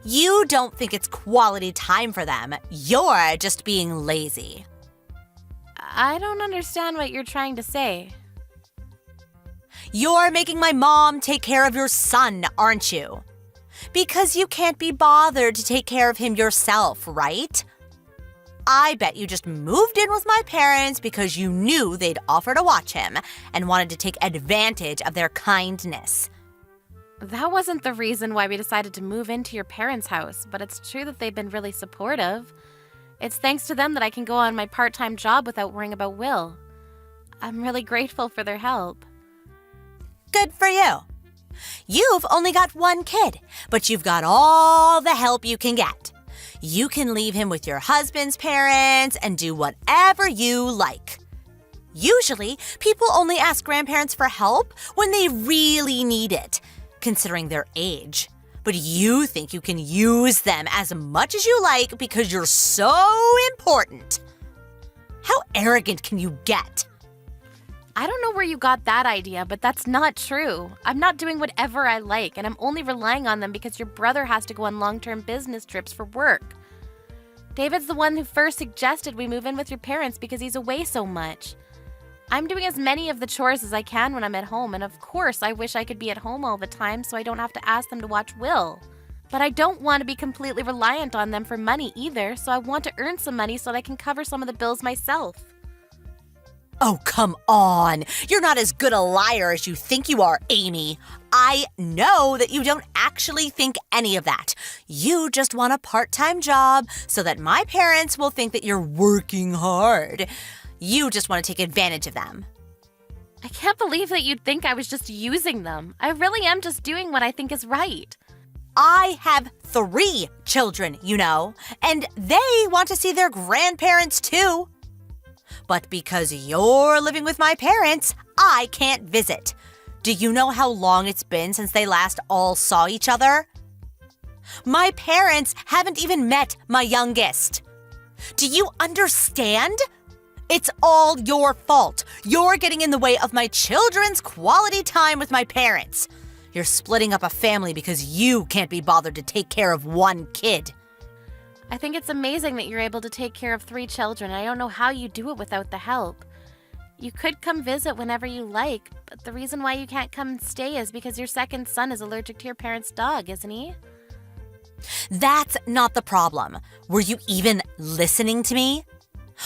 You don't think it's quality time for them. You're just being lazy. I don't understand what you're trying to say. You're making my mom take care of your son, aren't you? Because you can't be bothered to take care of him yourself, right? I bet you just moved in with my parents because you knew they'd offer to watch him and wanted to take advantage of their kindness. That wasn't the reason why we decided to move into your parents' house, but it's true that they've been really supportive. It's thanks to them that I can go on my part-time job without worrying about Will. I'm really grateful for their help. Good for you. You've only got one kid, but you've got all the help you can get. You can leave him with your husband's parents and do whatever you like. Usually, people only ask grandparents for help when they really need it, considering their age. But you think you can use them as much as you like because you're so important. How arrogant can you get? I don't know where you got that idea, but that's not true. I'm not doing whatever I like, and I'm only relying on them because your brother has to go on long-term business trips for work. David's the one who first suggested we move in with your parents because he's away so much. I'm doing as many of the chores as I can when I'm at home, and of course I wish I could be at home all the time so I don't have to ask them to watch Will. But I don't want to be completely reliant on them for money either, so I want to earn some money so that I can cover some of the bills myself. Oh, come on. You're not as good a liar as you think you are, Amy. I know that you don't actually think any of that. You just want a part-time job so that my parents will think that you're working hard. You just want to take advantage of them. I can't believe that you'd think I was just using them. I really am just doing what I think is right. I have 3 children, you know, and they want to see their grandparents too. But because you're living with my parents, I can't visit. Do you know how long it's been since they last all saw each other? My parents haven't even met my youngest. Do you understand? It's all your fault. You're getting in the way of my children's quality time with my parents. You're splitting up a family because you can't be bothered to take care of one kid. I think it's amazing that you're able to take care of 3 children. I don't know how you do it without the help. You could come visit whenever you like, but the reason why you can't come and stay is because your second son is allergic to your parents' dog, isn't he? That's not the problem. Were you even listening to me?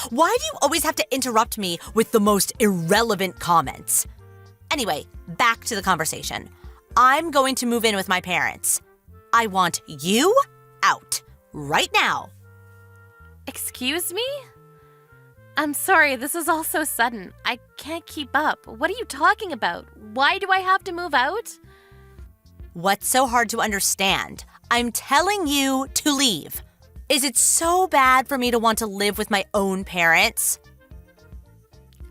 Why do you always have to interrupt me with the most irrelevant comments? Anyway, back to the conversation. I'm going to move in with my parents. I want you out. Right now. Excuse me? I'm sorry, this is all so sudden. I can't keep up. What are you talking about? Why do I have to move out? What's so hard to understand? I'm telling you to leave. Is it so bad for me to want to live with my own parents?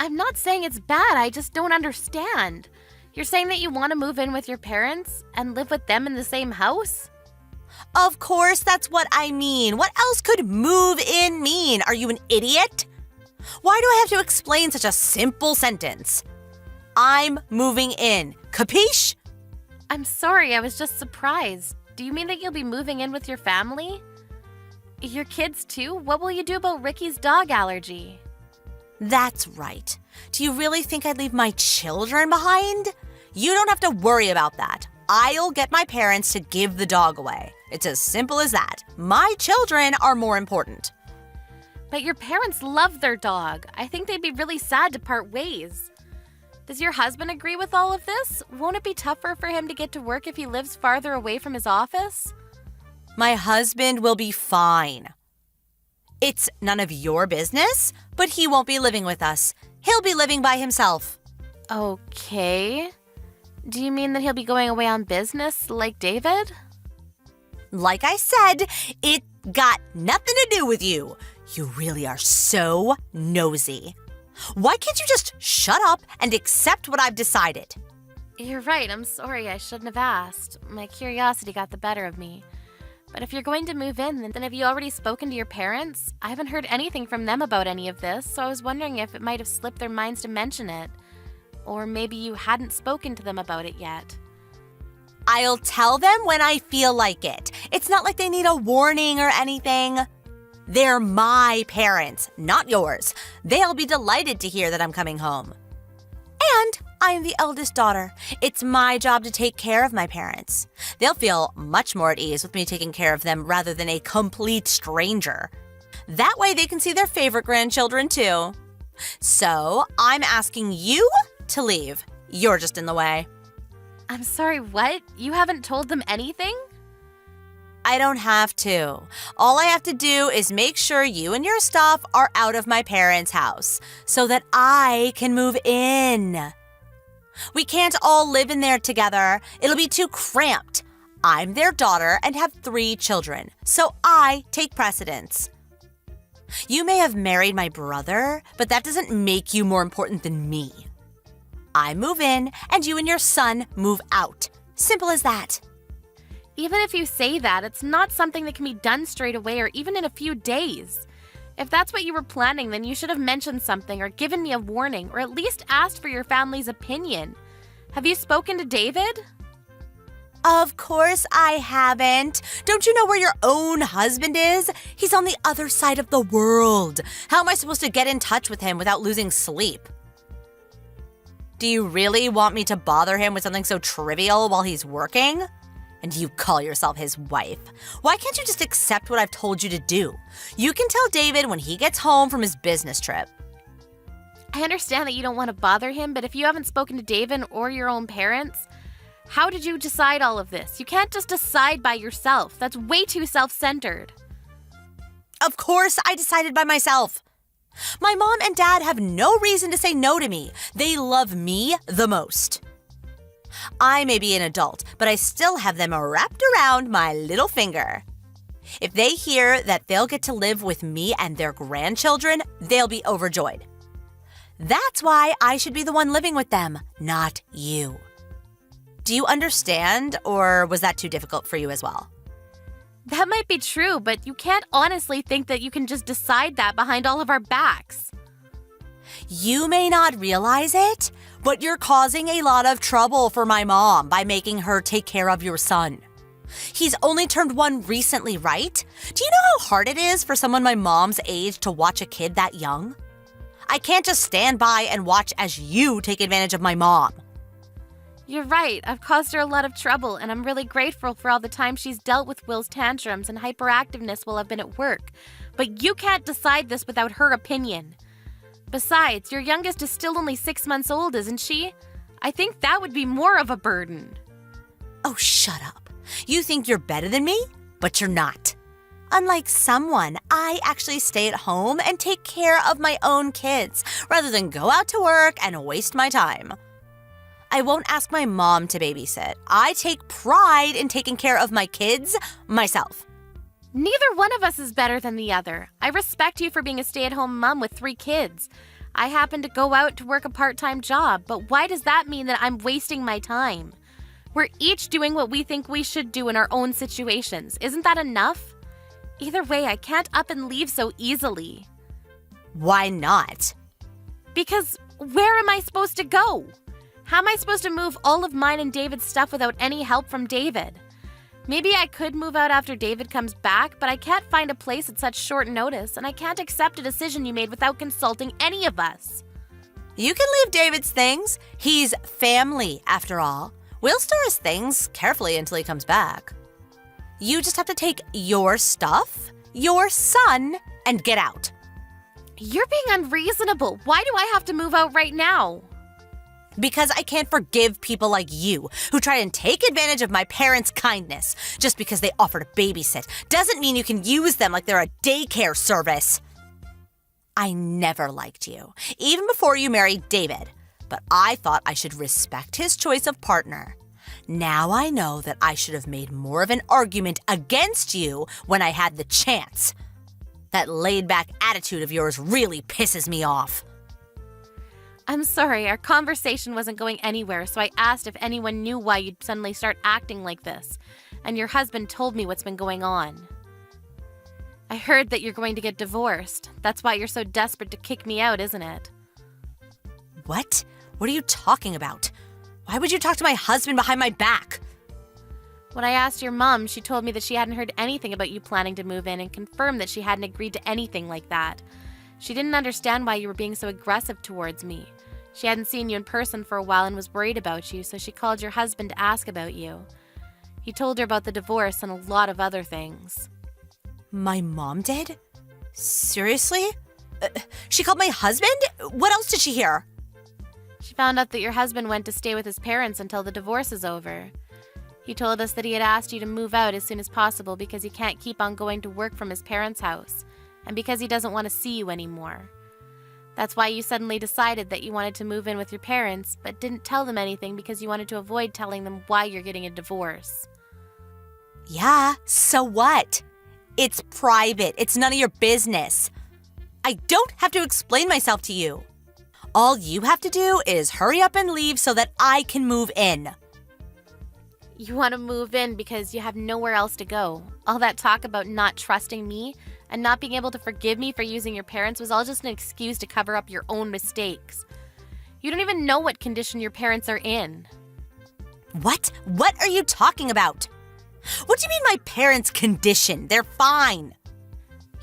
I'm not saying it's bad, I just don't understand. You're saying that you want to move in with your parents and live with them in the same house? Of course, that's what I mean. What else could move in mean? Are you an idiot? Why do I have to explain such a simple sentence? I'm moving in. Capiche? I'm sorry, I was just surprised. Do you mean that you'll be moving in with your family? Your kids too? What will you do about Ricky's dog allergy? That's right. Do you really think I'd leave my children behind? You don't have to worry about that. I'll get my parents to give the dog away. It's as simple as that. My children are more important. But your parents love their dog. I think they'd be really sad to part ways. Does your husband agree with all of this? Won't it be tougher for him to get to work if he lives farther away from his office? My husband will be fine. It's none of your business, but he won't be living with us. He'll be living by himself. Okay. Do you mean that he'll be going away on business like David? Like I said, it got nothing to do with you. You really are so nosy. Why can't you just shut up and accept what I've decided? You're right, I'm sorry, I shouldn't have asked. My curiosity got the better of me. But if you're going to move in, then have you already spoken to your parents? I haven't heard anything from them about any of this, so I was wondering if it might have slipped their minds to mention it. Or maybe you hadn't spoken to them about it yet. I'll tell them when I feel like it. It's not like they need a warning or anything. They're my parents, not yours. They'll be delighted to hear that I'm coming home. And I'm the eldest daughter. It's my job to take care of my parents. They'll feel much more at ease with me taking care of them rather than a complete stranger. That way they can see their favorite grandchildren too. So I'm asking you to leave. You're just in the way. I'm sorry, what? You haven't told them anything? I don't have to. All I have to do is make sure you and your stuff are out of my parents' house so that I can move in. We can't all live in there together. It'll be too cramped. I'm their daughter and have 3 children, so I take precedence. You may have married my brother, but that doesn't make you more important than me. I move in and you and your son move out. Simple as that. Even if you say that, it's not something that can be done straight away or even in a few days. If that's what you were planning, then you should have mentioned something or given me a warning or at least asked for your family's opinion. Have you spoken to David? Of course I haven't. Don't you know where your own husband is? He's on the other side of the world. How am I supposed to get in touch with him without losing sleep? Do you really want me to bother him with something so trivial while he's working? And you call yourself his wife. Why can't you just accept what I've told you to do? You can tell David when he gets home from his business trip. I understand that you don't want to bother him, but if you haven't spoken to David or your own parents, how did you decide all of this? You can't just decide by yourself. That's way too self-centered. Of course I decided by myself. My mom and dad have no reason to say no to me. They love me the most. I may be an adult, but I still have them wrapped around my little finger. If they hear that they'll get to live with me and their grandchildren, they'll be overjoyed. That's why I should be the one living with them, not you. Do you understand, or was that too difficult for you as well? That might be true, but you can't honestly think that you can just decide that behind all of our backs. You may not realize it, but you're causing a lot of trouble for my mom by making her take care of your son. He's only turned 1 recently, right? Do you know how hard it is for someone my mom's age to watch a kid that young? I can't just stand by and watch as you take advantage of my mom. You're right, I've caused her a lot of trouble, and I'm really grateful for all the time she's dealt with Will's tantrums and hyperactiveness while I've been at work. But you can't decide this without her opinion. Besides, your youngest is still only 6 months old, isn't she? I think that would be more of a burden. Oh, shut up. You think you're better than me, but you're not. Unlike someone, I actually stay at home and take care of my own kids, rather than go out to work and waste my time. I won't ask my mom to babysit. I take pride in taking care of my kids myself. Neither one of us is better than the other. I respect you for being a stay-at-home mom with 3 kids. I happen to go out to work a part-time job, but why does that mean that I'm wasting my time? We're each doing what we think we should do in our own situations. Isn't that enough? Either way, I can't up and leave so easily. Why not? Because where am I supposed to go? How am I supposed to move all of mine and David's stuff without any help from David? Maybe I could move out after David comes back, but I can't find a place at such short notice, and I can't accept a decision you made without consulting any of us. You can leave David's things. He's family, after all. We'll store his things carefully until he comes back. You just have to take your stuff, your son, and get out. You're being unreasonable. Why do I have to move out right now? Because I can't forgive people like you who try and take advantage of my parents' kindness. Just because they offer to babysit doesn't mean you can use them like they're a daycare service. I never liked you, even before you married David, but I thought I should respect his choice of partner. Now I know that I should have made more of an argument against you when I had the chance. That laid-back attitude of yours really pisses me off. I'm sorry, our conversation wasn't going anywhere, so I asked if anyone knew why you'd suddenly start acting like this, and your husband told me what's been going on. I heard that you're going to get divorced. That's why you're so desperate to kick me out, isn't it? What? What are you talking about? Why would you talk to my husband behind my back? When I asked your mom, she told me that she hadn't heard anything about you planning to move in and confirmed that she hadn't agreed to anything like that. She didn't understand why you were being so aggressive towards me. She hadn't seen you in person for a while and was worried about you, so she called your husband to ask about you. He told her about the divorce and a lot of other things. My mom did? Seriously? She called my husband? What else did she hear? She found out that your husband went to stay with his parents until the divorce is over. He told us that he had asked you to move out as soon as possible because he can't keep on going to work from his parents' house, and because he doesn't want to see you anymore. That's why you suddenly decided that you wanted to move in with your parents, but didn't tell them anything because you wanted to avoid telling them why you're getting a divorce. Yeah, so what? It's private. It's none of your business. I don't have to explain myself to you. All you have to do is hurry up and leave so that I can move in. You want to move in because you have nowhere else to go. All that talk about not trusting me and not being able to forgive me for using your parents was all just an excuse to cover up your own mistakes. You don't even know what condition your parents are in. What? What are you talking about? What do you mean my parents' condition? They're fine.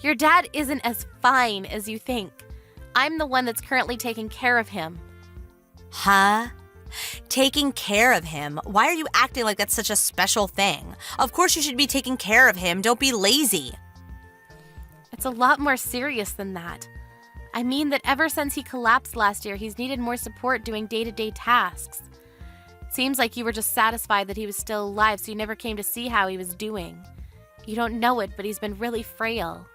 Your dad isn't as fine as you think. I'm the one that's currently taking care of him. Huh? Taking care of him? Why are you acting like that's such a special thing? Of course you should be taking care of him. Don't be lazy. It's a lot more serious than that. I mean that ever since he collapsed last year, he's needed more support doing day-to-day tasks. It seems like you were just satisfied that he was still alive, so you never came to see how he was doing. You don't know it, but he's been really frail.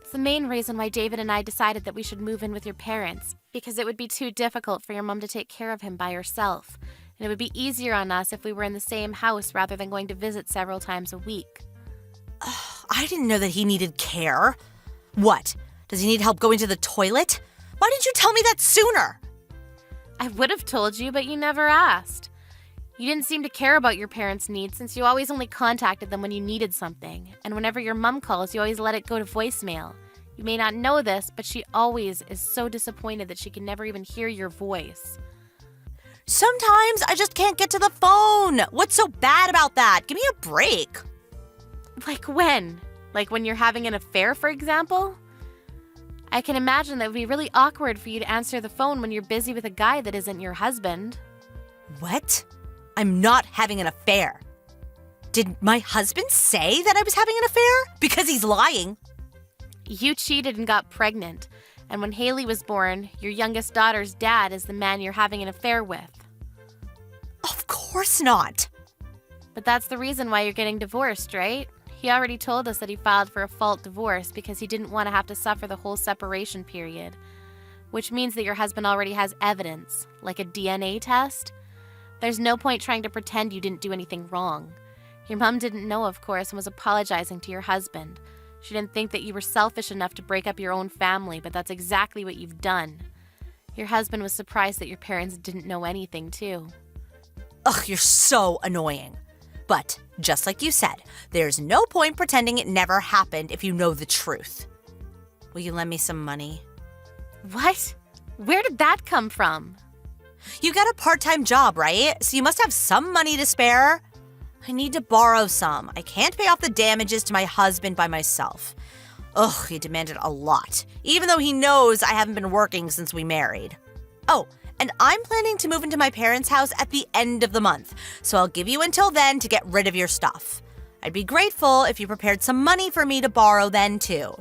It's the main reason why David and I decided that we should move in with your parents, because it would be too difficult for your mom to take care of him by herself, and it would be easier on us if we were in the same house rather than going to visit several times a week. I didn't know that he needed care. What? Does he need help going to the toilet? Why didn't you tell me that sooner? I would have told you, but you never asked. You didn't seem to care about your parents' needs since you always only contacted them when you needed something, and whenever your mom calls, you always let it go to voicemail. You may not know this, but she always is so disappointed that she can never even hear your voice. Sometimes I just can't get to the phone. What's so bad about that? Give me a break. Like when? Like when you're having an affair, for example? I can imagine that would be really awkward for you to answer the phone when you're busy with a guy that isn't your husband. What? I'm not having an affair. Did my husband say that I was having an affair? Because he's lying. You cheated and got pregnant, and when Haley was born, your youngest daughter's dad is the man you're having an affair with. Of course not. But that's the reason why you're getting divorced, right? He already told us that he filed for a fault divorce because he didn't want to have to suffer the whole separation period, which means that your husband already has evidence, like a DNA test. There's no point trying to pretend you didn't do anything wrong. Your mom didn't know, of course, and was apologizing to your husband. She didn't think that you were selfish enough to break up your own family, but that's exactly what you've done. Your husband was surprised that your parents didn't know anything, too. Ugh, you're so annoying. But, just like you said, there's no point pretending it never happened if you know the truth. Will you lend me some money? What? Where did that come from? You got a part-time job, right? So you must have some money to spare. I need to borrow some. I can't pay off the damages to my husband by myself. Ugh, he demanded a lot, even though he knows I haven't been working since we married. Oh, and I'm planning to move into my parents' house at the end of the month, so I'll give you until then to get rid of your stuff. I'd be grateful if you prepared some money for me to borrow then, too.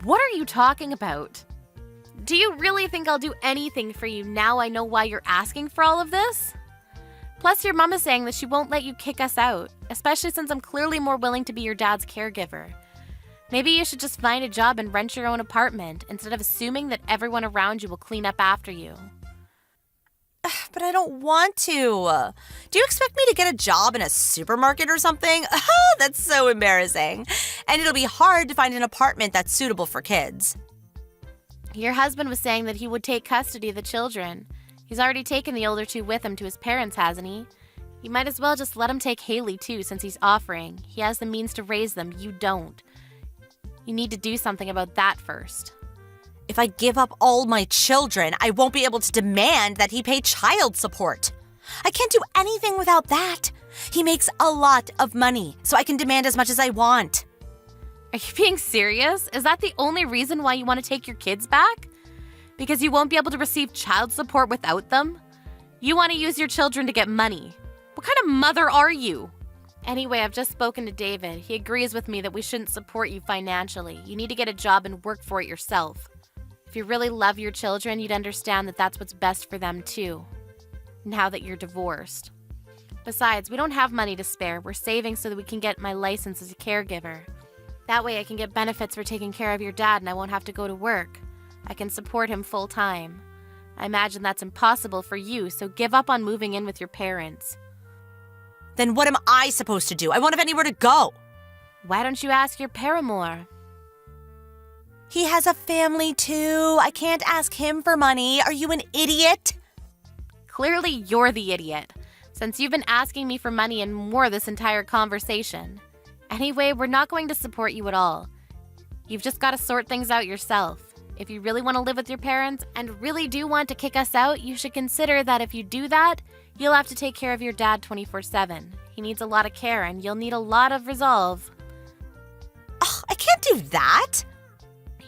What are you talking about? Do you really think I'll do anything for you now I know why you're asking for all of this? Plus, your mom is saying that she won't let you kick us out, especially since I'm clearly more willing to be your dad's caregiver. Maybe you should just find a job and rent your own apartment instead of assuming that everyone around you will clean up after you. But but I don't want to. Do you expect me to get a job in a supermarket or something? That's so embarrassing. And it'll be hard to find an apartment that's suitable for kids. Your husband was saying that he would take custody of the children. He's already taken the older two with him to his parents, hasn't he? You might as well just let him take Haley too, since he's offering. He has the means to raise them, you don't. You need to do something about that first. If I give up all my children, I won't be able to demand that he pay child support. I can't do anything without that. He makes a lot of money, so I can demand as much as I want. Are you being serious? Is that the only reason why you want to take your kids back? Because you won't be able to receive child support without them? You want to use your children to get money. What kind of mother are you? Anyway, I've just spoken to David. He agrees with me that we shouldn't support you financially. You need to get a job and work for it yourself. If you really love your children, you'd understand that that's what's best for them too, now that you're divorced. Besides, we don't have money to spare. We're saving so that we can get my license as a caregiver. That way I can get benefits for taking care of your dad and I won't have to go to work. I can support him full time. I imagine that's impossible for you, so give up on moving in with your parents. Then what am I supposed to do? I won't have anywhere to go. Why don't you ask your paramour? He has a family too. I can't ask him for money. Are you an idiot? Clearly you're the idiot, since you've been asking me for money and more this entire conversation. Anyway, we're not going to support you at all. You've just got to sort things out yourself. If you really want to live with your parents and really do want to kick us out, you should consider that if you do that, you'll have to take care of your dad 24/7. He needs a lot of care and you'll need a lot of resolve. Ugh, I can't do that.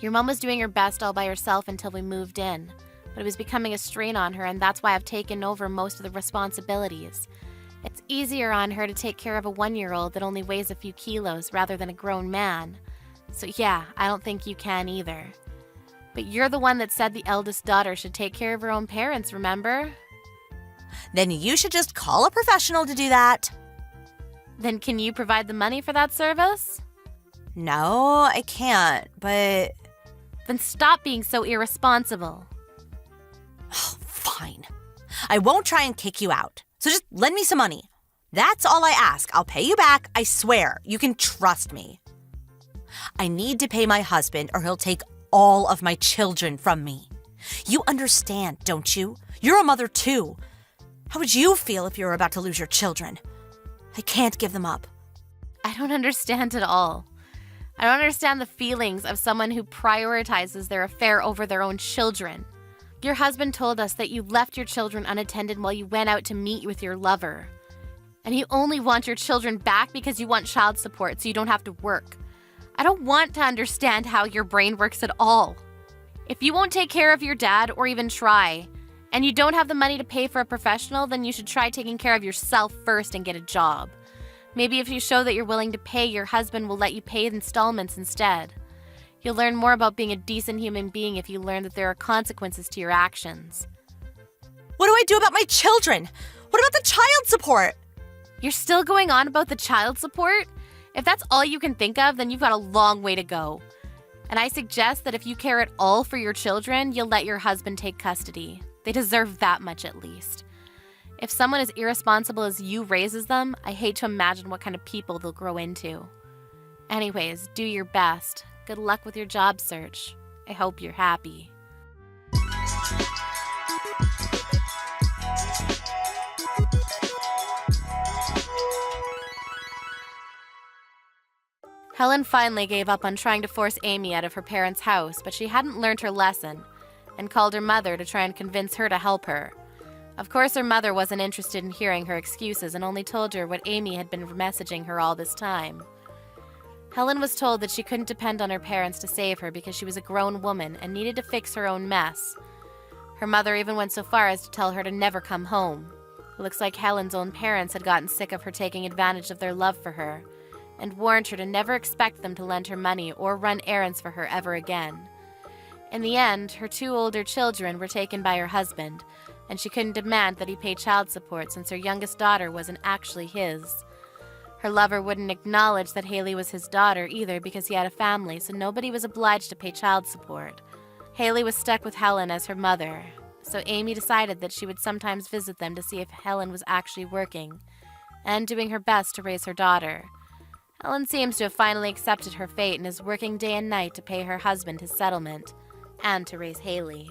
Your mom was doing her best all by herself until we moved in, but it was becoming a strain on her, and that's why I've taken over most of the responsibilities. It's easier on her to take care of a 1-year-old that only weighs a few kilos rather than a grown man. So yeah, I don't think you can either. But you're the one that said the eldest daughter should take care of her own parents, remember? Then you should just call a professional to do that. Then can you provide the money for that service? No, I can't, but... Then stop being so irresponsible. Oh, fine. I won't try and kick you out. So just lend me some money. That's all I ask. I'll pay you back, I swear. You can trust me. I need to pay my husband or he'll take all of my children from me. You understand, don't you? You're a mother too. How would you feel if you were about to lose your children? I can't give them up. I don't understand at all. I don't understand the feelings of someone who prioritizes their affair over their own children. Your husband told us that you left your children unattended while you went out to meet with your lover. And you only want your children back because you want child support so you don't have to work. I don't want to understand how your brain works at all. If you won't take care of your dad or even try, and you don't have the money to pay for a professional, then you should try taking care of yourself first and get a job. Maybe if you show that you're willing to pay, your husband will let you pay installments instead. You'll learn more about being a decent human being if you learn that there are consequences to your actions. What do I do about my children? What about the child support? You're still going on about the child support? If that's all you can think of, then you've got a long way to go. And I suggest that if you care at all for your children, you'll let your husband take custody. They deserve that much at least. If someone as irresponsible as you raises them, I hate to imagine what kind of people they'll grow into. Anyways, do your best. Good luck with your job search. I hope you're happy. Helen finally gave up on trying to force Amy out of her parents' house, but she hadn't learned her lesson and called her mother to try and convince her to help her. Of course, her mother wasn't interested in hearing her excuses and only told her what Amy had been messaging her all this time. Helen was told that she couldn't depend on her parents to save her because she was a grown woman and needed to fix her own mess. Her mother even went so far as to tell her to never come home. It looks like Helen's own parents had gotten sick of her taking advantage of their love for her and warned her to never expect them to lend her money or run errands for her ever again. In the end, her 2 older children were taken by her husband, and she couldn't demand that he pay child support since her youngest daughter wasn't actually his. Her lover wouldn't acknowledge that Haley was his daughter either because he had a family, so nobody was obliged to pay child support. Haley was stuck with Helen as her mother, so Amy decided that she would sometimes visit them to see if Helen was actually working and doing her best to raise her daughter. Helen seems to have finally accepted her fate and is working day and night to pay her husband his settlement and to raise Haley.